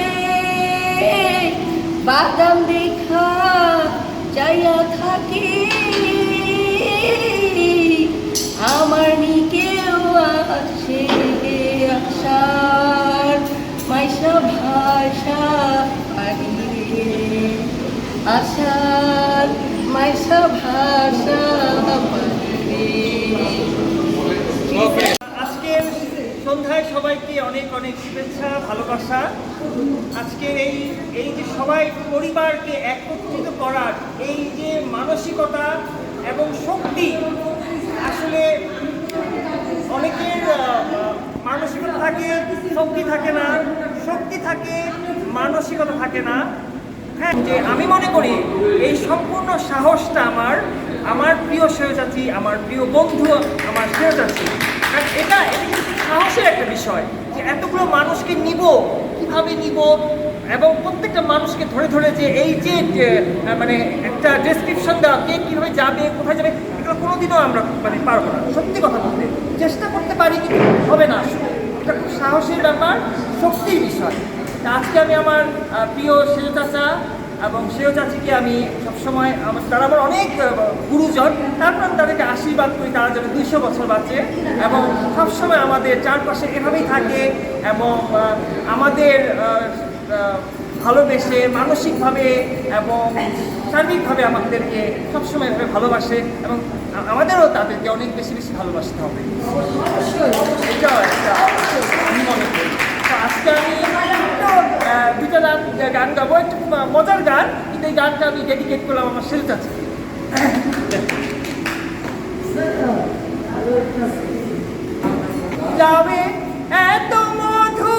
বাদাম দেখা চাইয়া থাকি, আমার নিকেও আছে আশার মাইশা ভাষা পারি, আশার মাইশা ভাষা পারি। আজকের সন্ধ্যায় সবাইকে অনেক অনেক শুভেচ্ছা, ভালোবাসা। আজকের এই যে সবাই পরিবারকে একত্রিত করার এই যে মানসিকতা এবং শক্তি, আসলে অনেকের মানসিকতা থাকে, শক্তি থাকে না, শক্তি থাকে, মানসিকতা থাকে না। হ্যাঁ, যে আমি মনে করি এই সম্পূর্ণ সাহসটা আমার প্রিয় শ্রেয় চাচি, আমার প্রিয় বন্ধু, আমার শ্রেয় চাচি। এটা কিন্তু সাহসের একটা বিষয়, যে এতগুলো মানুষকে নিব, কীভাবে নিব, এবং প্রত্যেকটা মানুষকে ধরে ধরে যে এই যে মানে একটা ডেসক্রিপশন দেওয়া, কে কীভাবে যাবে, কোথায় যাবে, এগুলো কোনোদিনও আমরা মানে পারবো না। সত্যি কথা বলতে চেষ্টা করতে পারি, কিন্তু হবে না। আসলে এটা খুব সাহসের ব্যাপার, শক্তির বিষয়। আজকে আমি আমার প্রিয় শ্রেয় চাচা এবং শ্রেয় চাচিকে আমি সবসময় তারা আমার অনেক গুরুজন, তারপর আমি তাদেরকে আশীর্বাদ করি তারা যেন 200 বছর বাঁচে এবং সবসময় আমাদের চারপাশে এভাবেই থাকে, এবং আমাদের ভালোবেসে মানসিকভাবে এবং শারীরিকভাবে আমাদেরকে সবসময় এভাবে ভালোবাসে, এবং আমাদেরও তাদেরকে অনেক বেশি বেশি ভালোবাসতে হবে। এটাও একটা আমি মনে করি। আজকে আমি দুটো গান গাবো, একটু মজার গান, কিন্তু এই গানটা আমি ডেডিকেট করলাম আমার ছেলে কাছে। যাবে এত মধু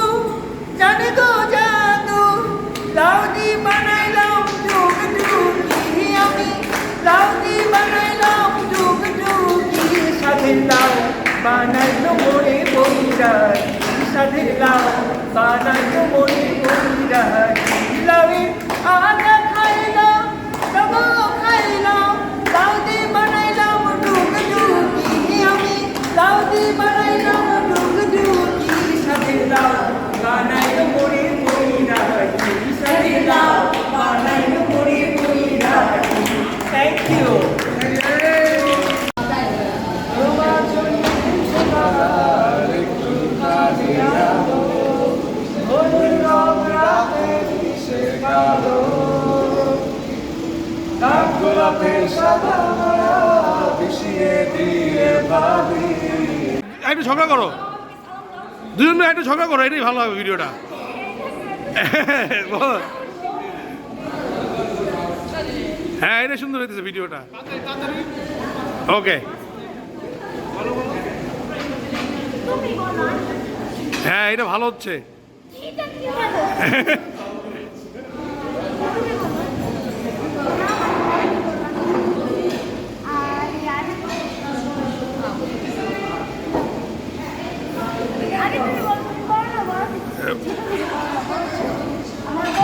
জানে গো জাদু, লাউদি বানাইলাম যুগ যুগি আমি, লাউদি বানাইলাম যুগ যুগি, সাধের লাউ বানাইলো মোরে বইরাই, সাধের লাউ বানাইলো মোরে বইরাই, লাউয়ের আদা খাইলাম তবু খাইলাম, লাউদি বানাইলাম যুগ যুগি আমি, লাউদি বানাইলাম যুগ যুগি, সাধের লাউ বানাইলো মোরে বইরাই, সাধের লাউ বানাইলো মোরে বইরাই। Thank you. একটু ঝগড়া করো, দুজন মিলে একটু ঝগড়া করো, এটাই ভালো হবে ভিডিওটা। হ্যাঁ, এটা সুন্দর হইতেছে ভিডিওটা। ওকে, হ্যাঁ এটা ভালো হচ্ছে।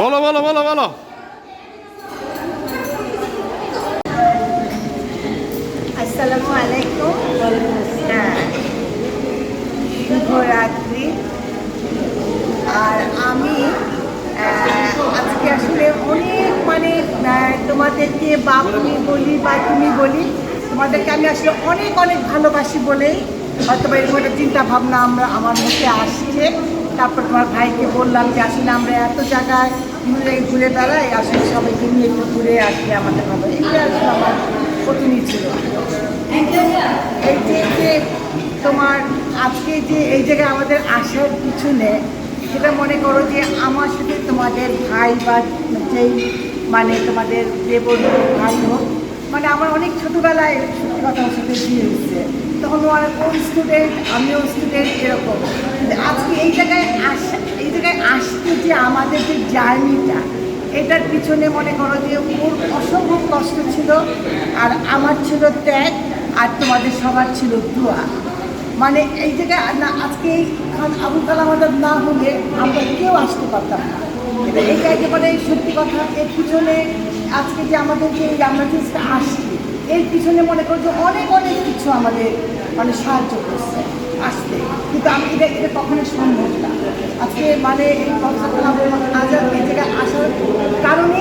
বলো বলো বলো বলো। আসসালামু আলাইকুম। হ্যাঁ, শুভরাত্রি। আর আমি আজকে আসলে অনেক তোমাদেরকে বাপনি বলি বা তুমি বলি, তোমাদেরকে আমি আসলে অনেক অনেক ভালোবাসি বলেই হয়তো এরকম একটা চিন্তা ভাবনা আমার মুখে আসছে। তারপর তোমার ভাইকে বললাম যে আসলে আমরা এত জায়গায় ঘুরে বেড়াই, আসলে সবাইকে নিয়ে একটু ঘুরে আসলে আমাদের ভালো, এইটা আসলে আমার প্রতিনিধি ছিল। এই যে তোমার আজকে যে এই জায়গায় আমাদের আসার পিছনে, সেটা মনে করো যে আমার সাথে তোমাদের ভাই বা যেই তোমাদের দেবর ভাই হোক, আমার অনেক ছোটোবেলায় সত্যি কথা ওর সাথে বিয়ে হয়েছে, তখন ও স্টুডেন্ট আমিও স্টুডেন্ট, এরকম। আজকে এই জায়গায় আসতে যে আমাদের যে জার্নিটা, এটার পিছনে মনে করো যে ওর অসম্ভব কষ্ট ছিল, আর আমার ছিল ত্যাগ, আর তোমাদের সবার ছিল দোয়া। এই জায়গায় না, আজকে এই আবুল কালাম আজাদ না হলে আমরা কেউ আসতে পারতাম না। এইটা একেবারে সত্যি কথা। এর পিছনে আজকে যে আমাদের যে আমরা যে আসছি, এর পিছনে মনে করো যে অনেক অনেক কিছু আমাদের সাহায্য করছে আসতে, কিন্তু আমি এটা কখনো সম্ভব না। আজকে এই আজাদ এই জায়গায় আসার কারণে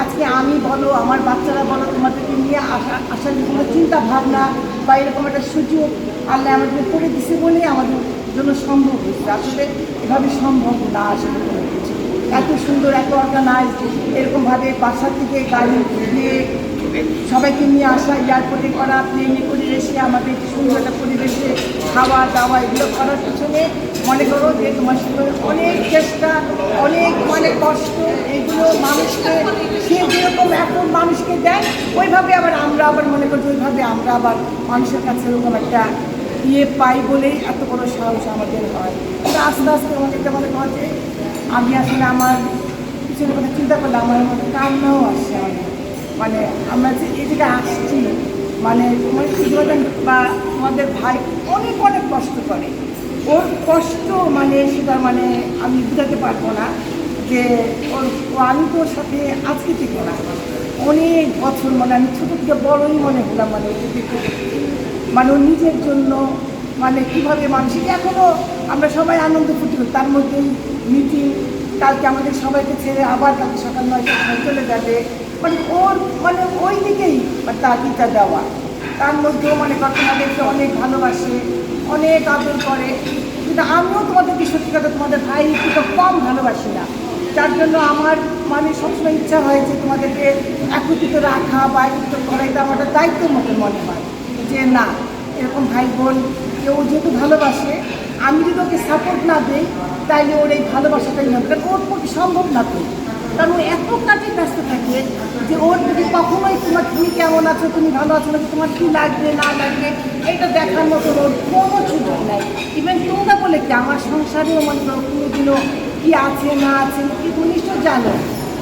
আজকে আমি বলো, আমার বাচ্চারা বলো, তোমাদেরকে নিয়ে আসার কোনো চিন্তা ভাবনা বা এরকম একটা সুযোগ আল্লাহ আমাদের করে দিছে বলেই আমাদের জন্য সম্ভব হয়েছে। আসলে এভাবে সম্ভব না, আসলে কোনো কিছু এত সুন্দর, এত অর্গানাইজ, এরকমভাবে বাসা থেকে গাড়ি দিয়ে সবাইকে নিয়ে আসা, এয়ারপোর্টে করা, প্লেনে করে এসে আমাদের সুন্দর একটা পরিবেশে খাওয়া দাওয়া এগুলো করার পিছনে মনে করো যে তোমার সঙ্গে অনেক চেষ্টা, অনেক কষ্ট, এগুলো মানুষকে সে যেরকম এখন মানুষকে দেয়, ওইভাবে আমরা মনে করি ওইভাবে আমরা আবার মানুষের কাছে এরকম একটা পাই বলেই এত বড় সাহস আমাদের হয়। কিন্তু আস্তে আস্তে অনেকটা মনে করা যে আমি আসলে আমার পিছনে কথা চিন্তা করলে আমার মধ্যে কান্নাও আসছে। আমরা যে এই জায়গায় আসছি, বা আমাদের ভাই অনেক অনেক কষ্ট করে, ওর কষ্ট সেটা আমি বোঝাতে পারবো না যে আমি তো ওর সাথে আজকে থেকে না, অনেক বছর আমি ছোটো থেকে বড়ই মনে হলাম ও নিজের জন্য কীভাবে মানুষকে এখনও আমরা সবাই আনন্দ ফুটি করি, তার মধ্যেই মিটিং, কালকে আমাদের সবাইকে ছেড়ে আবার কালকে সকাল 9টায় চলে যাবে, ওর ওই দিকেই তার দিকটা দেওয়া, তার মধ্যেও তোমাদেরকে অনেক ভালোবাসে, অনেক আদর করে। কিন্তু আমিও তোমাদেরকে সত্যি কথা তোমাদের ভাই একটু কম ভালোবাসি না, যার জন্য আমার সবসময় ইচ্ছা হয়েছে তোমাদেরকে একত্রিত রাখা বা একত্রিত করা, এটা আমার দায়িত্বের মতো মনে হয় যে না, এরকম ভাই বোন কেউ যেহেতু ভালোবাসে, আমি যদি ওকে সাপোর্ট না দিই তাইলে ওর এই ভালোবাসাটাই হবে, কারণ ওর পক্ষে সম্ভব না তো, কারণ ও এত কাজে ব্যস্ত থাকে যে ওর যদি কখনোই তুমি কেমন আছো, তুমি ভালো আছো নাকি, তোমার কী লাগবে না লাগবে এটা দেখার মতো ওর কোনো সুযোগ নাই। ইভেন তোমরা বলে কি আমার সংসারেও মনে করো কোনোদিনও কী আছে না আছে কি তুমি নিশ্চয় জানো,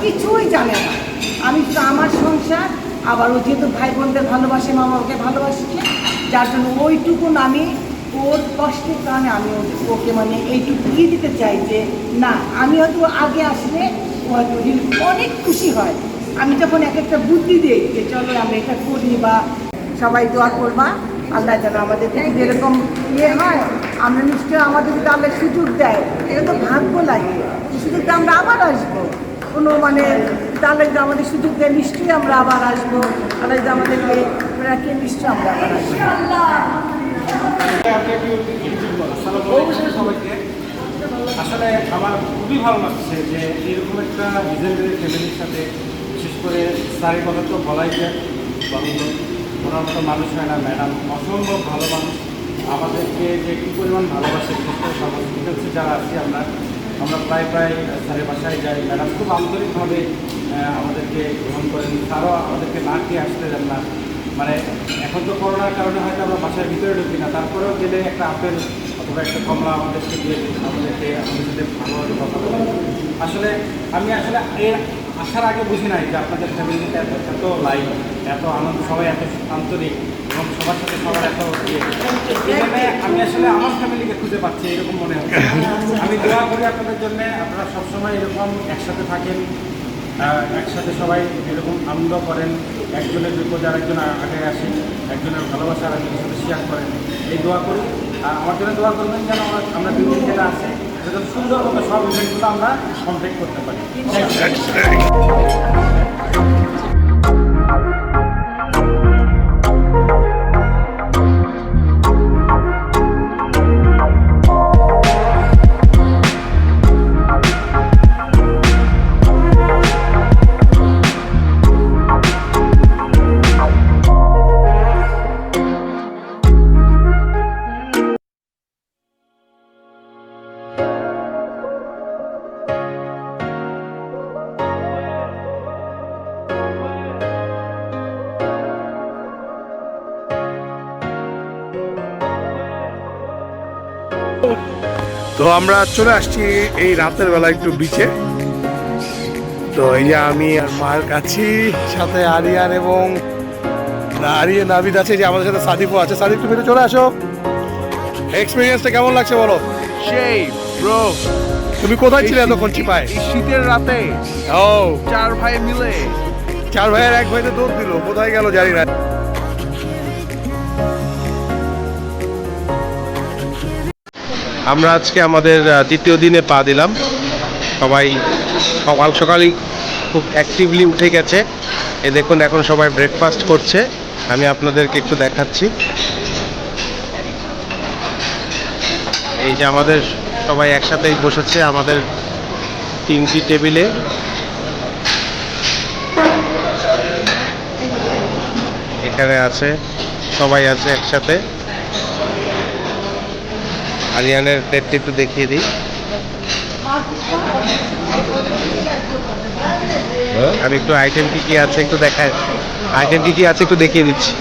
কিছুই জানে না। আমি শুধু আমার সংসার, আবার ও যেহেতু ভাই বোনদের ভালোবাসে, মা বাবাকে ভালোবাসে, যার জন্য ওইটুকুন আমি ওর কষ্টের কারণে আমি ওকে মানে এইটুকু দিয়ে দিতে চাই যে না, আমি হয়তো আগে আসলে ও হয়তো অনেক খুশি হয়। আমি যখন এক একটা বুদ্ধি দিই যে চলো আমরা এটা করি, বা সবাই দোয়া করবা আল্লাহ যেন আমাদের থেকে যেরকম ইয়ে হয়, আমরা নিশ্চয়ই আমাদের যদি আল্লাহ সুযোগ দেয়, এটা তো ভাগ্য লাগে, সুযোগটা আমরা আবার আসবো, কোনো মানে তাহলে যদি আমাদের সুযোগ দেয় নিশ্চয়ই আমরা আবার আসবো, আল্লাহ যদি আমাদেরকে রাখিয়ে নিশ্চয়ই আমরা আবার আসবো। সবাইকে আসলে আমার খুবই ভালো লাগছে যে এরকম একটা লিজেন্ডারি ফ্যামিলির সাথে, বিশেষ করে স্যারের কথা তো বলাই যায়, ওনার মতো মানুষ হয় না। ম্যাডাম অসম্ভব ভালো মানুষ, আমাদেরকে যে কী পরিমাণ ভালোবাসে, বিশেষ করে সমাজ যারা আছি আমরা প্রায় স্যারের বাসায় যাই। ম্যাডাম খুব আন্তরিকভাবে আমাদেরকে গ্রহণ করেন, স্যারও আমাদেরকে না খেয়ে আসতে দেন না। মানে এখন তো করোনার কারণে হয়তো আমরা বাসার ভিতরে ঢুকি না, তারপরেও গেলে একটা আপেল অথবা একটা কমলা আমাদেরকে দিয়ে আমাদের সাথে ভালোভাবে কথা বলেন। আমি এর আসার আগে বুঝি নাই যে আপনাদের ফ্যামিলিতে এত লাইফ, এত আনন্দ, সবাই এত আন্তরিক এবং সবার সাথে সবার এত এখানে আমি আমার ফ্যামিলিকে খুঁজে পাচ্ছি, এরকম মনে হচ্ছে। আমি দোয়া করি আপনাদের জন্য, আপনারা সবসময় এরকম একসাথে থাকেন, একসাথে সবাই এরকম আনন্দ করেন, একজনের বিপদে আরেকজন আগে আসে, একজনের ভালোবাসা আরেকজনের সাথে শেয়ার করেন, এই দোয়া করি। আর আমার জন্য দোয়া করবেন যেন আমরা দুদিন যেটা আছে সেটা সুন্দরভাবে সব ইভেন্টগুলো আমরা কমপ্লিট করতে পারি। তো আমরা চলে আসছি এই রাতের বেলা একটু বিচে। তো এই যে আমি আর মার কাছে, সাথে আরিয়ান এবং আরিয়ান নাবিদ আছে, যে আমাদের সাথে সাদিফও আছে। সাদিফ তুমি তো চলে আসো, এক্সপিরিয়েন্সটা কেমন লাগছে বলো? সেই ব্রো, তুমি কোথায় ছিলে এতক্ষণ চিপায়? শীতের রাতে ও 4 ভাই মিলে, 4 ভাইয়ের 1 ভাইতে দৌড় দিল, কোথায় গেল জানি না। আমরা আজকে আমাদের তৃতীয় দিনে পা দিলাম। সবাই সকালই খুব অ্যাক্টিভলি উঠে গেছে। দেখুন এখন সবাই ব্রেকফাস্ট করছে, আমি আপনাদেরকে একটু দেখাচ্ছি। এই যে আমাদের সবাই একসাথেই বসেছে আমাদের 3টি টেবিলে। এখানে আছে, সবাই আছে একসাথে। আরিয়ানের প্লেটটা একটু দেখিয়ে দিই। আমি একটু আইটেম কি আছে একটু দেখায়, আইটেম কি আছে একটু দেখিয়ে দিচ্ছি।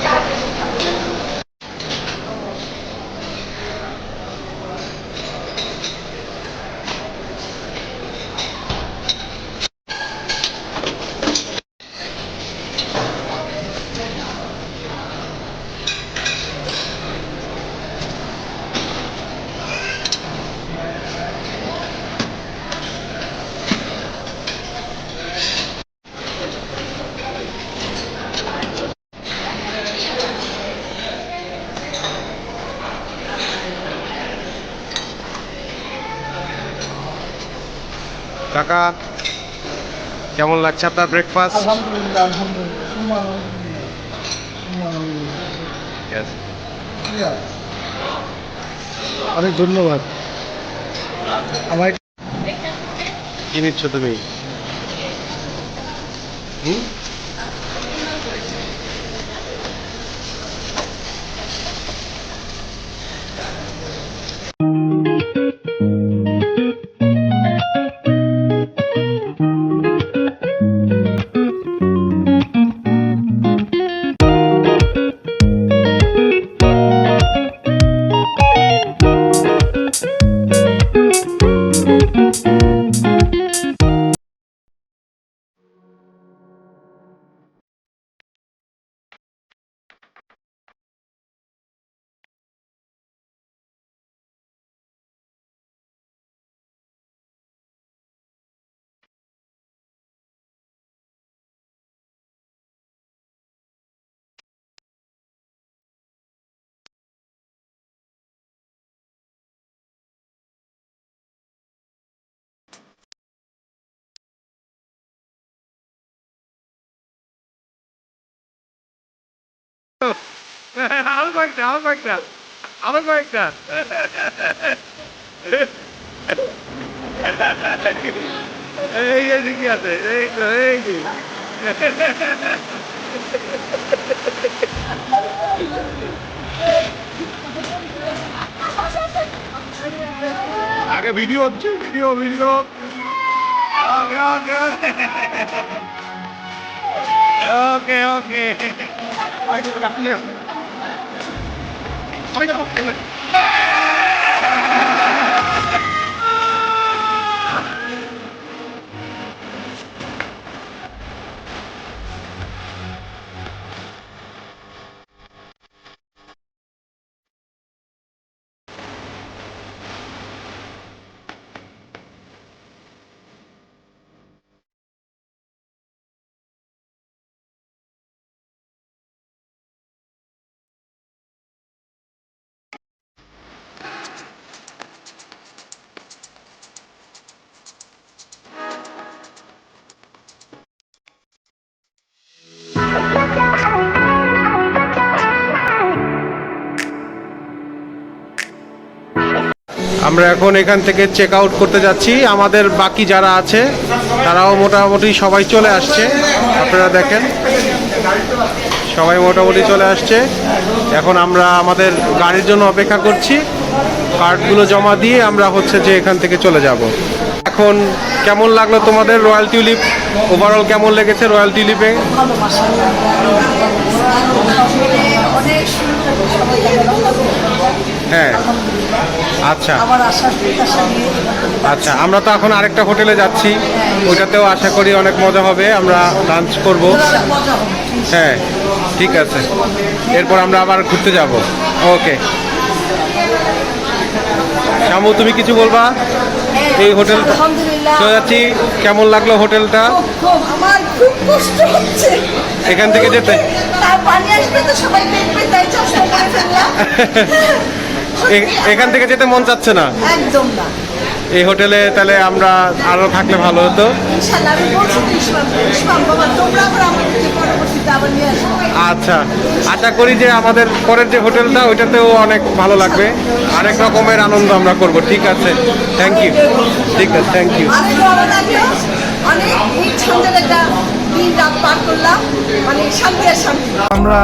কাকা, কেমন লাগছে আপনার ব্রেকফাস্ট? আলহামদুলিল্লাহ, আলহামদুলিল্লাহ, অনেক ধন্যবাদ। আমার কি নিচ্ছ তুমি? আরো কয়েকটা আরো কয়েকটা এই যে কি আছে এই তো এই আগে ভিডিও হচ্ছে ভিডিও ওকে ওকে আমরা এখন এখান থেকে চেক আউট করতে যাচ্ছি। আমাদের বাকি যারা আছে তারাও মোটামুটি সবাই চলে আসছে, আপনারা দেখেন সবাই মোটামুটি চলে আসছে। এখন আমরা আমাদের গাড়ির জন্য অপেক্ষা করছি, কার্ডগুলো জমা দিয়ে আমরা হচ্ছে যে এখান থেকে চলে যাব। এখন কেমন লাগলো তোমাদের রয়্যাল টিউলিপ? ওভারঅল কেমন লেগেছে রয়্যাল টিউলিপে? হ্যাঁ, আচ্ছা আচ্ছা, আমরা তো এখন আরেকটা হোটেলে যাচ্ছি, ওইটাতেও আশা করি অনেক মজা হবে, আমরা লাঞ্চ করব। হ্যাঁ ঠিক আছে, এরপর আমরা আবার ঘুরতে যাব। ওকে শামু, তুমি কিছু বলবা? এই হোটেল চলে যাচ্ছি, কেমন লাগলো হোটেলটা? আমার খুব কষ্ট হচ্ছে এখান থেকে যেতে। পানি আসবে তো সবাই দেখবে, তাই চশমা পরে ফেললাম। এখান থেকে যেতে মন চাচ্ছে না একদম না। এই হোটেলে তাহলে আমরা আরো থাকলে ভালো হতো। ইনশাআল্লাহ আমি বলছি ইসমাম বাবা, তোমরা আবার আমাদেরকে পরবর্তীতে আবার নিয়ে আসবে। আচ্ছা, আশা করি যে আমাদের পরের যে হোটেলটা ওইটাতেও অনেক ভালো লাগবে, আরেক রকমের আনন্দ আমরা করব। ঠিক আছে, থ্যাংক ইউ। ঠিক আছে, থ্যাংক ইউ। অনেক ভালো লাগলো, অনেক এই সুন্দর একটা দিন রাত পার করলাম, মানে শান্তি আর শান্তি। আমরা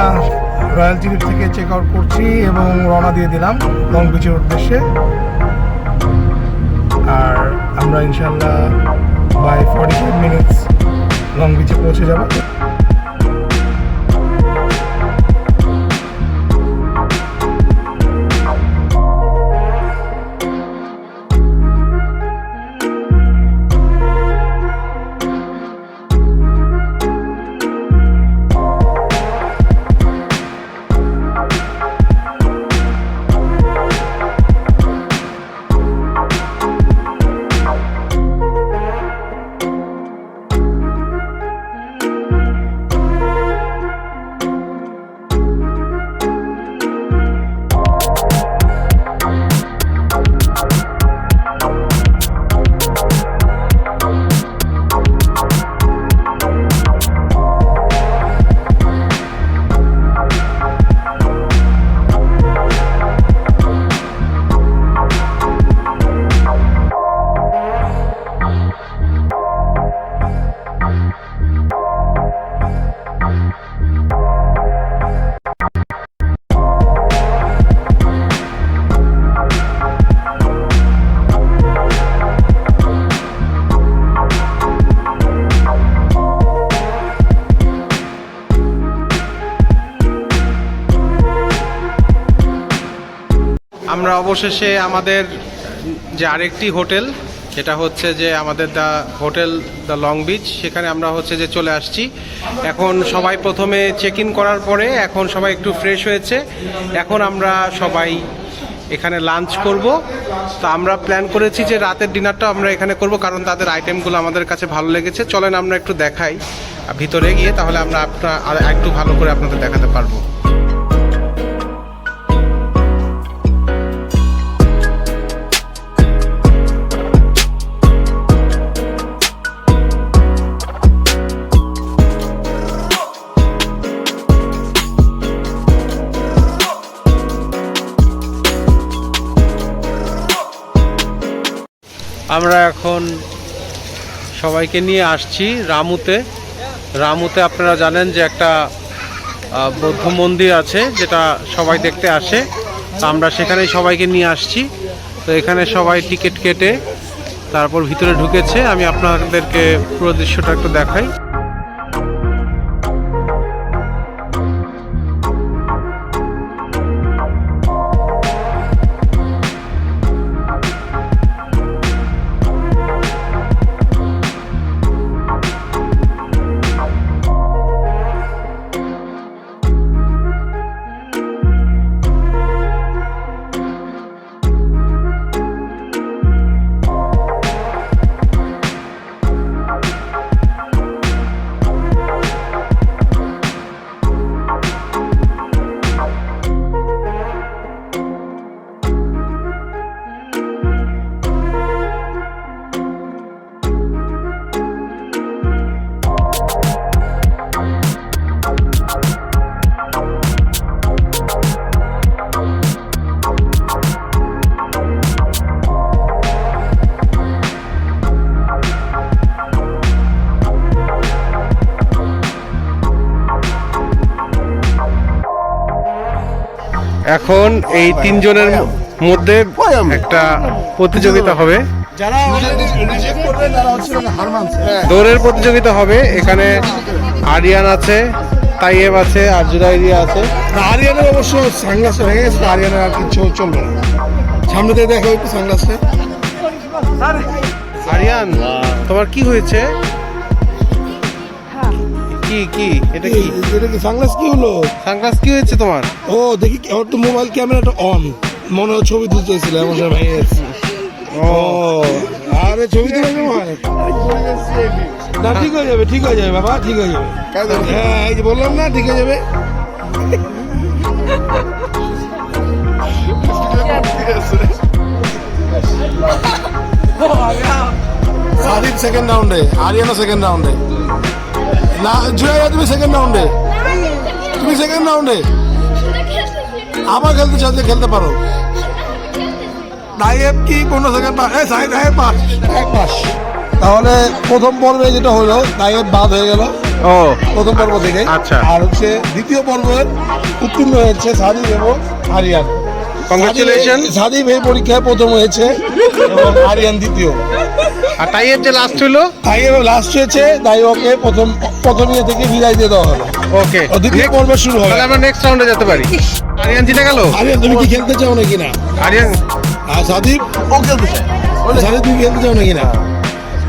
রয়্যাল টিউলিপ থেকে চেক আউট করছি এবং রওনা দিয়ে দিলাম লং বিচের উদ্দেশ্যে। আর আমরা ইনশাল্লাহ বাই 45 মিনিটস লং বিচে পৌঁছে যাব। আমরা অবশেষে আমাদের যে আরেকটি হোটেল, যেটা হচ্ছে যে আমাদের the hotel the long beach, সেখানে আমরা হচ্ছে যে চলে আসছি। এখন সবাই প্রথমে চেক ইন করার পরে এখন সবাই একটু ফ্রেশ হয়েছে, এখন আমরা সবাই এখানে লাঞ্চ করব। তো আমরা প্ল্যান করেছি যে রাতের ডিনারটা আমরা এখানে করব, কারণ তাদের আইটেমগুলো আমাদের কাছে ভালো লেগেছে। চলেন আমরা একটু দেখাই ভিতরে গিয়ে, তাহলে আমরা একটু ভালো করে আপনাদের দেখাতে পারবো। আমরা এখন সবাইকে নিয়ে আসছি রামুতে। রামুতে আপনারা জানেন যে একটা বৌদ্ধ মন্দির আছে যেটা সবাই দেখতে আসে, তো আমরা সেখানেই সবাইকে নিয়ে আসছি। তো এখানে সবাই টিকিট কেটে তারপর ভিতরে ঢুকেছে। আমি আপনাদেরকে পুরো দৃশ্যটা একটু দেখাই। এখন এই তিনজনের মধ্যে একটা প্রতিযোগিতা হবে, যারা রিজেক্ট করবে তারা হচ্ছে হার মানছে। দৌড়ের প্রতিযোগিতা হবে। এখানে আরিয়ান আছে, তাইয়েব আছে, আর জুদাইরিয়া আছে। আরিয়ানের অবশ্য সানগ্লাস হয়ে গেছে, তো আরিয়ানের আর কিছু চলবে না। সামনে দিয়ে দেখো একটু সানগ্লাসটা। আরিয়ান, তোমার কি হয়েছে? কি কি এটা কি? এটা কি সানগ্লাস কি হলো? সানগ্লাস কি হয়েছে তোমার? ও দেখি ওর তো মোবাইল ক্যামেরাটা অন, মনে হয় ছবি তুলতে ছিল এমন সময় ভেঙে গেছে। ও আরে ছবি তুলে হয় না, ঠিক হয়ে যাবে, ঠিক হয়ে যাবে বাবা, ঠিক হয়ে যাবে। হ্যাঁ এই যে বললাম না, ঠিক হয়ে যাবে। সাদিক সেকেন্ড রাউন্ডে, আরিয়ানা সেকেন্ড রাউন্ডে। না জুয়া, তুমি সেকেন্ড রাউন্ডে, তুমি সেকেন্ড রাউন্ডে আবার খেলতে চাইলে খেলতে পারো। নাইব কি 15 সেকেন্ড পাস, এক পাস। তাহলে প্রথম পর্বে যেটা হলো নাইব বাদ হয়ে গেল প্রথম পর্ব থেকে। আচ্ছা। আর হচ্ছে দ্বিতীয় পর্বের উত্তীর্ণ হয়েছে সাদিক এবং আরিয়ান। কংগ্রেচুলেশন। সাদিক এই পরীক্ষায় প্রথম হয়েছে এবং আরিয়ান দ্বিতীয়। আর তাইয়েব যে লাস্ট হলো, তাইয়েব লাস্ট হয়েছে, তাই ওকে প্রথম ইয়ে থেকে বিদায় দিয়ে দেওয়া হলো। ওকে, ও দ্বিতীয় পর্ব শুরু হবে। তাহলে আমরা নেক্সট রাউন্ডে যেতে পারি। আরিয়ান জিতে গেল। আরিয়ান তুমি কি খেলতে চাও নাকি না? আরিয়ান আর সাদিক ও খেলতে চায়, সাদিক তুমি খেলতে চাও নাকি না?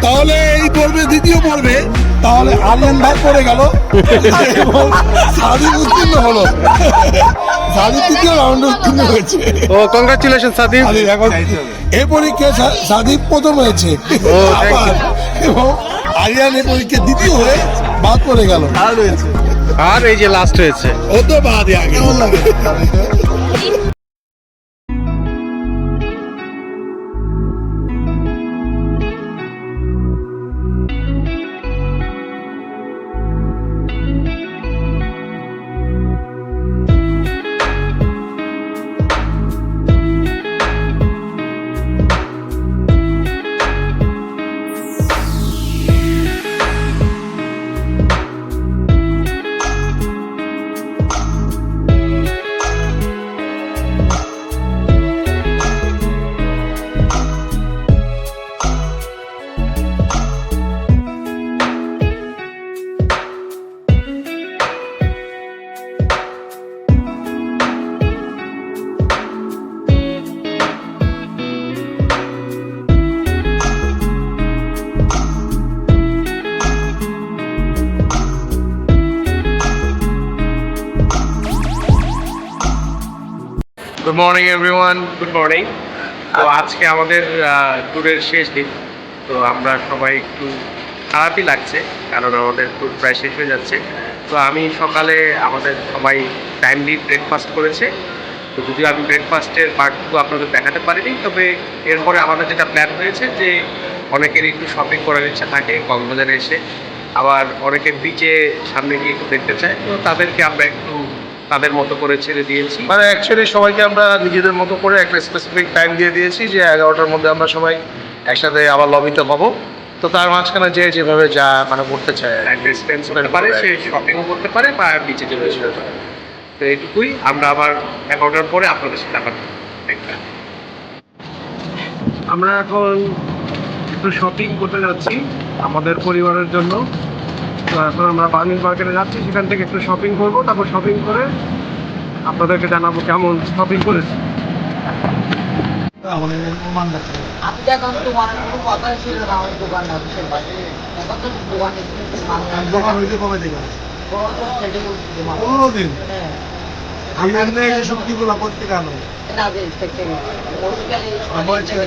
তাহলে এই পর্বে দ্বিতীয় পর্বে তাহলে আরিয়ান ভাই পড়ে গেল এবং সাদিক উত্তীর্ণ হলো। সাদিক তৃতীয় রাউন্ডে উত্তীর্ণ হয়েছে। ও কংগ্রাচুলেশন সাদিক। এখন এই পরীক্ষায় সাদিক প্রথম হয়েছে আবার, এবং আরিয়ান এই পরীক্ষায় দ্বিতীয় হয়ে বাদ পড়ে গেল। আর এই যে লাস্ট হয়েছে, ও তো বাদ আগে। কেমন লাগে? Good morning everyone, good morning. তো আজকে আমাদের ট্যুরের শেষ দিন। তো আমরা সবাই একটু খারাপই লাগছে, কারণ আমাদের ট্যুর প্রায় শেষ হয়ে যাচ্ছে। তো আমি সকালে আমাদের সবাই টাইমলি ব্রেকফাস্ট করেছে। তো যদিও আমি ব্রেকফাস্টের পার্টটুকু আপনাদের দেখাতে পারিনি, তবে এরপরে আমাদের যেটা প্ল্যান হয়েছে যে অনেকেরই একটু শপিং করার ইচ্ছা থাকে কক্সবাজারে এসে, আবার অনেকে বিচে সামনে গিয়ে একটু দেখতে চায়। তো তাদেরকে আমরা একটু তাদের মতো করে ছেড়ে দিয়েছি। মানে অ্যাকচুয়ালি সবাইকে আমরা নিজেদের মতো করে একটা স্পেসিফিক টাইম দিয়ে দিয়েছি যে 11টার মধ্যে আমরা সবাই একসাথে আবার লবিতে পাবো। তো তার মাঝখানে যে যেভাবে যা মানে করতে চায় করতে পারে, সে শপিংও করতে পারে বা বিচে চলে যেতে পারে। তো এইটুকুই, আমরা আবার 11টার পরে আপনাদের সাথে আবার দেখবেন। আমরা এখন একটু শপিং করতে যাচ্ছি আমাদের পরিবারের জন্য। তো এখন আমরা বার্মিজ মার্কেটে যাচ্ছি, সেখান থেকে একটু শপিং করবো, তারপর শপিং করে আপনাদেরকে জানাবো কেমন শপিং করেছি। আমি এখন তোমার কোনো কথা ছিল না, আমার দোকান না এখন তো দোকান হইতে কমে দেবেন দোকান 15 দিন। আমি এমনি সবজিগুলো প্রত্যেক আনো আমার ছেলে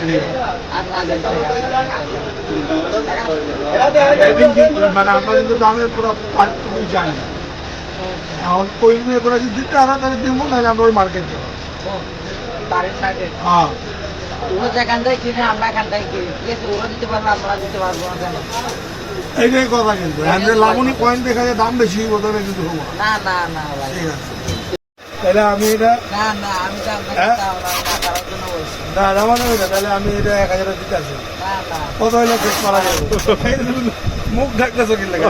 মানে আমরা কিন্তু দামের পুরো পার্থক্য জানি না। এখন কই নিয়ে করে যদি দিতে আনা তাহলে দিব, নাহলে আমরা ওই মার্কেট যাবো। হ্যাঁ ওরা যেখান থেকে কিনে আমরা এখান থেকে কিনি, ঠিক আছে? ওরা দিতে পারবো, আমরা দিতে পারবো না কেন? এইটাই কথা, কিন্তু লাবণী পয়েন্ট দেখা যায় দাম বেশি বোধহয়, কিন্তু হবো না না না ভাই। ঠিক আছে, তাহলে আমি এটা না না, আমি তো আপনাকে না করার জন্য বলছি। না মানে ওইটা, তাহলে আমি এটা 1000 দিতে আসি। না না, কত হইলে শেষ করা যাবে? মুখ ঢাকতেছো কি লাগে?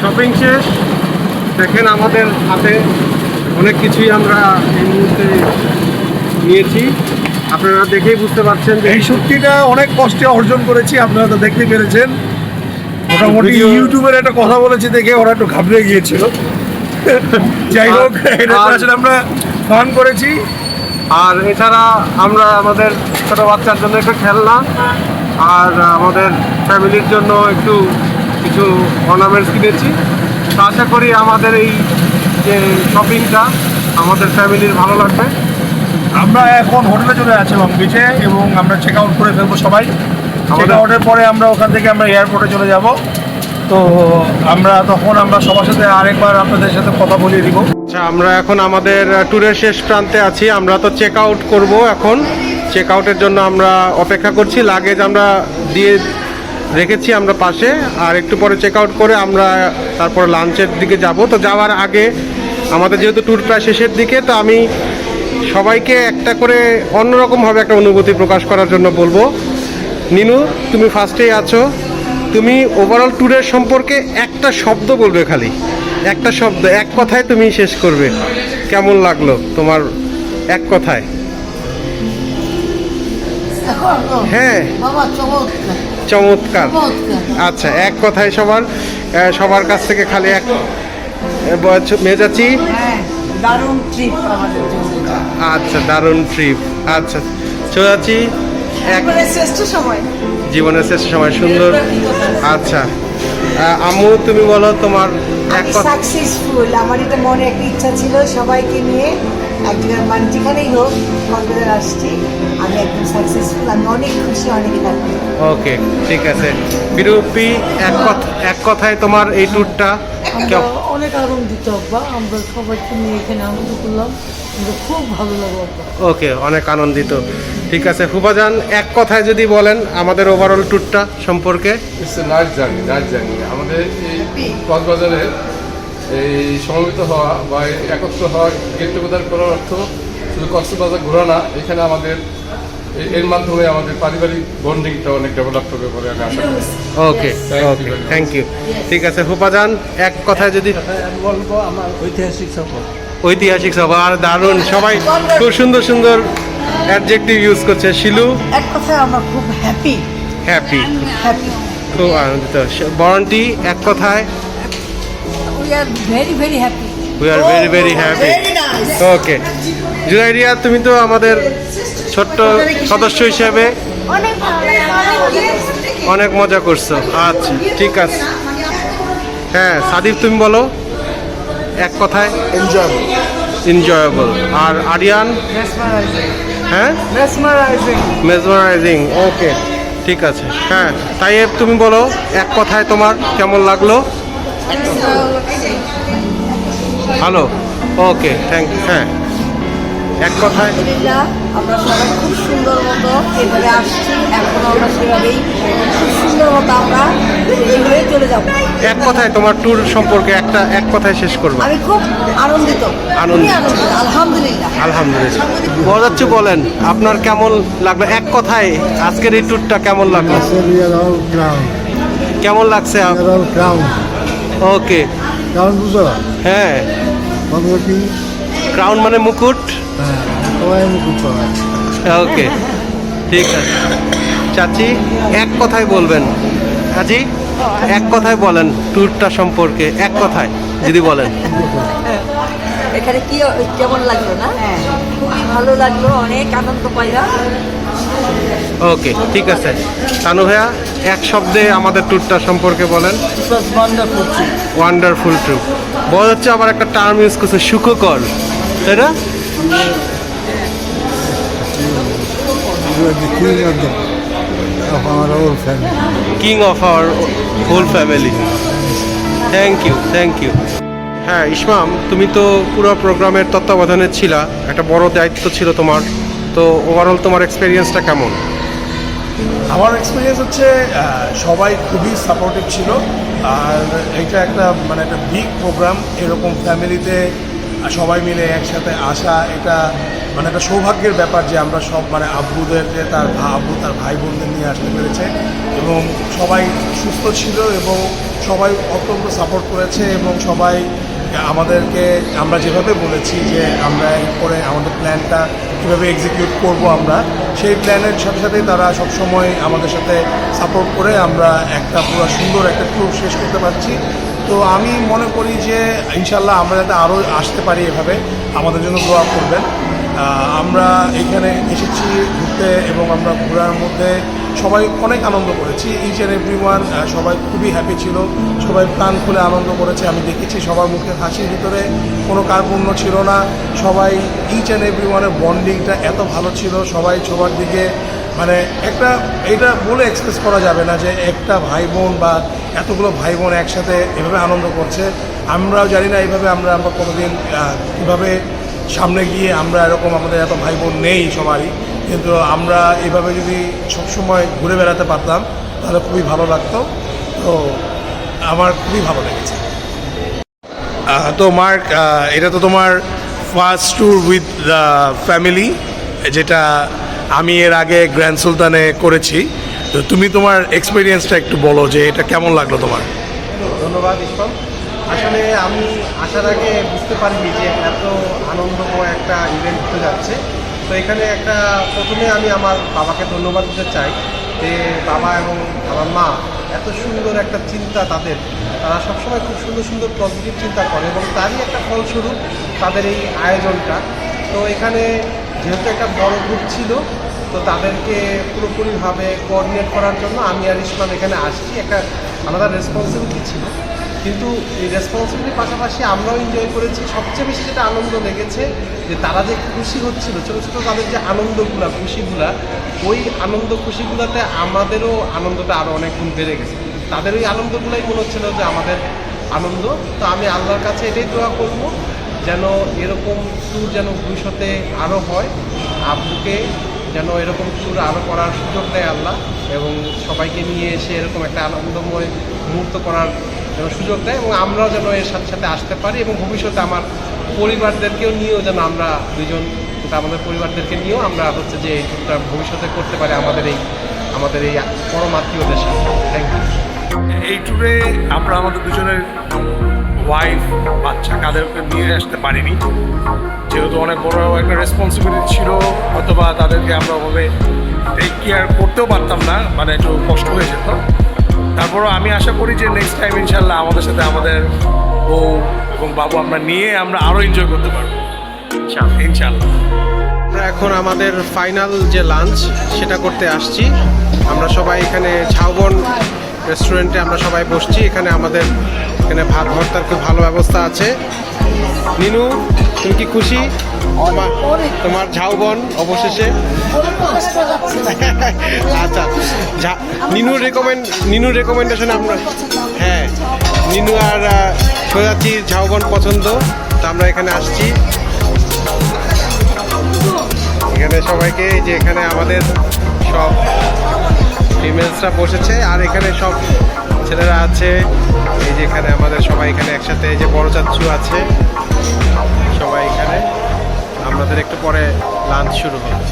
শপিং শেষ। দেখেন আমাদের হাতে অনেক কিছুই আমরা এই মুহূর্তে নিয়েছি। আপনারা দেখেই বুঝতে পারছেন যে এই শক্তিটা অনেক কষ্টে অর্জন করেছি, আপনারা তো দেখতে পেরেছেন। মোটামুটি ইউটিউবের একটা কথা বলেছি দেখে ওরা একটু ঘাবড়ে গিয়েছিল। যাই হোক, এটা আসলে আমরা ফান করেছি। আর এছাড়া আমরা আমাদের ছোটো বাচ্চার জন্য একটু খেলনা, আর আমাদের ফ্যামিলির জন্য একটু কিছু অর্নামেন্টস কিনেছি। তো আশা করি আমাদের এই যে শপিংটা আমাদের ফ্যামিলির ভালো লাগবে। আমরা এখন হোটেলে চলে আছি লং বিচে, এবং আমরা চেক আউট করে ফেলবো সবাই। চেক আউটের পরে আমরা ওখান থেকে আমরা এয়ারপোর্টে চলে যাব। তো আমরা সবার সাথে আরেকবার আপনাদের সাথে কথা বলিয়ে দিব। আচ্ছা, আমরা এখন আমাদের ট্যুরের শেষ প্রান্তে আছি। আমরা তো চেক আউট করবো এখন। চেক আউটের জন্য আমরা অপেক্ষা করছি। লাগেজ আমরা দিয়ে রেখেছি আমরা পাশে, আর একটু পরে চেক আউট করে আমরা তারপরে লাঞ্চের দিকে যাব। তো যাওয়ার আগে আমাদের যেহেতু ট্যুর প্রায় শেষের দিকে, তো আমি সবাইকে একটা করে অন্যরকমভাবে একটা অনুভূতি প্রকাশ করার জন্য বলবো। নিনু, তুমি ফার্স্টেই আছো, তুমি ওভারঅল ট্যুরের সম্পর্কে একটা শব্দ বলবে, খালি একটা শব্দ, এক কথায় তুমি শেষ করবে। কেমন লাগলো তোমার, এক কথায়? হ্যাঁ, চমৎকার। আচ্ছা, এক কথায় সবার কাছ থেকে খালি এক। মেজাচি? দারুণ ট্রিপ আমাদের জন্য। আচ্ছা, দারুণ ট্রিপ। আচ্ছা চোজাচি? শ্রেষ্ঠ সময়, জীবনের শ্রেষ্ঠ সময়, সুন্দর। আচ্ছা আম্মু, তুমি বলো তোমার এক কথা। সাকসেসফুল। আমার এটা মনে একটা ইচ্ছা ছিল সবাইকে নিয়ে এক জায়গায়, মানে যেখানেই হোক কক্সবাজার আসছি, আমি একদম সাকসেসফুল, আমি অনেক খুশি, অনেক হ্যাপি। ওকে, ঠিক আছে। বিরূপী, এক কথায় তোমার এই ট্যুরটা অনেক আনন্দিত আব্বা, আমরা সবাইকে নিয়ে এখানে আনন্দ করলাম, খুব ভালো লাগলো আব্বা। ওকে, অনেক আনন্দিত। ঠিক আছে, হুবাজান, এক কথায় যদি বলেন আমাদের ওভারঅল ট্যুরটা সম্পর্কে। It's a nice journey. আমাদের এই কক্সবাজারে এই সমবেত হওয়া বা একত্র হওয়া, গেট টুগেদার করার অর্থ শুধু কক্সবাজার ঘোরা না, এখানে আমাদের এর মাধ্যমে আমাদের পারিবারিক বন্ডিংটা অনেক ডেভেলপ হবে বলে আমি আশা করি। ওকে, ওকে, থ্যাংক ইউ। ঠিক আছে হুবাজান, এক কথায় যদি বলবো আমার ঐতিহাসিক সফর। ঐতিহাসিক সভা, আর দারুণ, সবাই খুব সুন্দর সুন্দর অ্যাডজেক্টিভ ইউজ করছে। শিলু? এক কথায় আমরা খুব হ্যাপি। হ্যাপি, হ্যাপি, খুব আনন্দিত। বরন্টি, এক কথায়? We are very very happy. We are very very happy. Okay, জুরাইরিয়া, তুমি তো আমাদের ছোট্ট সদস্য হিসেবে অনেক মজা করছো। আচ্ছা, ঠিক আছে। হ্যাঁ, সাদিব, তুমি বলো এক কথায়। এনজয়েবল। আর আরিয়ান? হ্যাঁ, মেসমারাইজিং। ওকে, ঠিক আছে। হ্যাঁ, তাইয়েব, তুমি বলো এক কথায় তোমার কেমন লাগলো? ভালো। ওকে, থ্যাংক ইউ। হ্যাঁ, এক কথায়? আলহামদুলিল্লাহ, আমরা সবাই খুব সুন্দর মতো এভাবে আসছি, এখন আমরা সেভাবেই খুব সুন্দর মতো আমরা এইভাবে চলে যাব। এক কথায় তোমার ট্যুর সম্পর্কে এক কথায় শেষ করবো। আমি খুব আনন্দিত, আনন্দিত। খুবই আনন্দিত, আলহামদুলিল্লাহ। আলহামদুলিল্লাহ। বজাচ্ছু বলেন আপনার কেমন লাগলো, এক কথায় আজকের এই ট্যুরটা কেমন লাগলো? কেমন লাগছে? ওকে, হ্যাঁ, ক্রাউন মানে মুকুট। ওকে, ঠিক আছে। চাচি এক কথায় বলবেন, চাচি এক কথায় বলেন ট্যুরটা সম্পর্কে, এক কথায় যদি বলেন। এখানে কি কেমন লাগলো না? খুবই ভালো লাগলো, অনেক আনন্দ পাইলাম। ওকে, ঠিক আছে। তানু ভাইয়া এক শব্দে আমাদের ট্যুরটা সম্পর্কে বলেন। Wonderful tour. বলা হচ্ছে আবার একটা টার্ম ইউজ করছে, সুখকর, তাই না? King of our whole family. Thank you, thank you. হ্যাঁ ইসমাম, তুমি তো পুরো প্রোগ্রামের তত্ত্বাবধানে ছিলা, একটা বড় দায়িত্ব ছিল তোমার, তো ওভারঅল তোমার এক্সপিরিয়েন্সটা কেমন? আমার এক্সপিরিয়েন্স হচ্ছে সবাই খুবই সাপোর্টিভ ছিল। আর এটা একটা মানে একটা বিগ প্রোগ্রাম, এরকম ফ্যামিলিতে সবাই মিলে একসাথে আসা, এটা মানে একটা সৌভাগ্যের ব্যাপার যে আমরা সব মানে আব্বুদেরকে আব্বু তার ভাই বোনদের নিয়ে আসতে পেরেছে এবং সবাই সুস্থ ছিল এবং সবাই অত্যন্ত সাপোর্ট করেছে এবং সবাই আমাদেরকে, আমরা যেভাবে বলেছি যে আমরা এরপরে আমাদের প্ল্যানটা কীভাবে এক্সিকিউট করব, আমরা সেই প্ল্যানের সাথে সাথেই তারা সবসময় আমাদের সাথে সাপোর্ট করে আমরা একটা পুরো সুন্দর একটা ট্যুর শেষ করতে পারছি। তো আমি মনে করি যে ইনশাল্লাহ আমরা যাতে আরও আসতে পারি, এভাবে আমাদের জন্য দোয়া করবেন। আমরা এখানে এসেছি ঘুরতে এবং আমরা ঘোরার মধ্যে সবাই অনেক আনন্দ করেছি। ইচ অ্যান্ড এভরিওয়ান সবাই খুবই হ্যাপি ছিল, সবাই প্রাণ খুলে আনন্দ করেছে। আমি দেখেছি সবার মুখে হাসির ভিতরে কোনো কার্পণ্য ছিল না। সবাই ইচ অ্যান্ড এভরিওয়ানের বন্ডিংটা এত ভালো ছিল, সবাই সবার দিকে মানে একটা, এটা বলে এক্সপ্রেস করা যাবে না যে একটা ভাই বোন বা এতগুলো ভাই বোন একসাথে এভাবে আনন্দ করছে। আমরাও জানি না এইভাবে আমরা কোনোদিন কীভাবে সামনে গিয়ে আমরা এরকম, আমাদের এত ভাই বোন নেই সবারই, কিন্তু আমরা এভাবে যদি সবসময় ঘুরে বেড়াতে পারতাম তাহলে খুবই ভালো লাগতো। তো আমার খুবই ভালো লেগেছে। তো মার্ক, এটা তো তোমার first tour with the family, যেটা আমি এর আগে গ্র্যান্ড সুলতানে করেছি। তো তুমি তোমার এক্সপিরিয়েন্সটা একটু বলো যে এটা কেমন লাগলো তোমার? ধন্যবাদ ইসলাম। আসলে আমি আসার আগে বুঝতে পারিনি যে এত আনন্দময় একটা ইভেন্ট হতে যাচ্ছে। তো এখানে একটা প্রথমে আমি আমার বাবাকে ধন্যবাদ দিতে চাই যে বাবা এবং আমার মা এত সুন্দর একটা চিন্তা, তারা সবসময় খুব সুন্দর সুন্দর পজিটিভ চিন্তা করে এবং তারই একটা ফলস্বরূপ তাদের এই আয়োজনটা। তো এখানে যেহেতু একটা বড় গ্রুপ ছিল, তো তাদেরকে পুরোপুরিভাবে কোঅর্ডিনেট করার জন্য আমি আর ইসলাম এখানে আসছি। একটা আলাদা রেসপন্সিবিলিটি ছিল, কিন্তু এই রেসপন্সিবিলিটির পাশাপাশি আমরাও এনজয় করেছি। সবচেয়ে বেশি যেটা আনন্দ লেগেছে যে তারা যে খুশি হচ্ছিল, ছোটো ছোটো তাদের যে আনন্দগুলা, খুশিগুলা, ওই আনন্দ খুশিগুলাতে আমাদেরও আনন্দটা আরও অনেক গুণ বেড়ে গেছে। তাদের ওই আনন্দগুলাই মনে হচ্ছিল যে আমাদের আনন্দ। তো আমি আল্লাহর কাছে এটাই দোয়া করব যেন এরকম ট্যুর যেন ভবিষ্যতে আরও হয়, আব্বুকে যেন এরকম ট্যুর আরও করার সুযোগ দেয় আল্লাহ, এবং সবাইকে নিয়ে এসে এরকম একটা আনন্দময় মুহূর্ত করার যেন সুযোগ দেয়, এবং আমরাও যেন এর সাথে সাথে আসতে পারি, এবং ভবিষ্যতে আমার পরিবারদেরকেও নিয়েও যেন আমরা দুজন, আমাদের পরিবারদেরকে নিয়েও আমরা হচ্ছে যে এই ট্যুরটা ভবিষ্যতে করতে পারি আমাদের এই পরম আত্মীয়দের সাথে। Thank you. এই ট্যুরে আমরা আমাদের দুজনের ওয়াইফ, বাচ্চা কাদেরকে নিয়ে আসতে পারিনি, যেহেতু অনেক বড় একটা রেসপন্সিবিলিটি ছিল, অথবা তাদেরকে আমরা ওভাবে টেক কেয়ার করতেও পারতাম না, মানে একটু কষ্ট হয়ে যেত। তারপরও আমি আশা করি যে নেক্সট টাইম ইনশাল্লাহ আমাদের সাথে আমাদের বউ এবং বাবু আমরা নিয়ে আমরা আরও এনজয় করতে পারবো ইনশাল্লাহ। এখন আমাদের ফাইনাল যে লাঞ্চ সেটা করতে আসছি। আমরা সবাই এখানে ঝাউবন রেস্টুরেন্টে আমরা সবাই বসছি। এখানে আমাদের এখানে ভাত ভর্তার খুব ভালো ব্যবস্থা আছে। নিনু, তুমি কি খুশি? তোমার ঝাউবন অবশেষে? আচ্ছা, নিনুর রেকমেন্ডেশন আমরা, হ্যাঁ, নিনু আর সোজাচির ঝাউবন পছন্দ, তো আমরা এখানে আসছি। এখানে সবাইকে, যে এখানে আমাদের সব ফিমেলসরা বসেছে, আর এখানে সব ছেলেরা আছে, এই যে এখানে আমাদের সবাই এখানে একসাথে, এই যে বড় চাচ্চু আছে, সবাই এখানে। আমাদের একটু পরে লাঞ্চ শুরু হবে।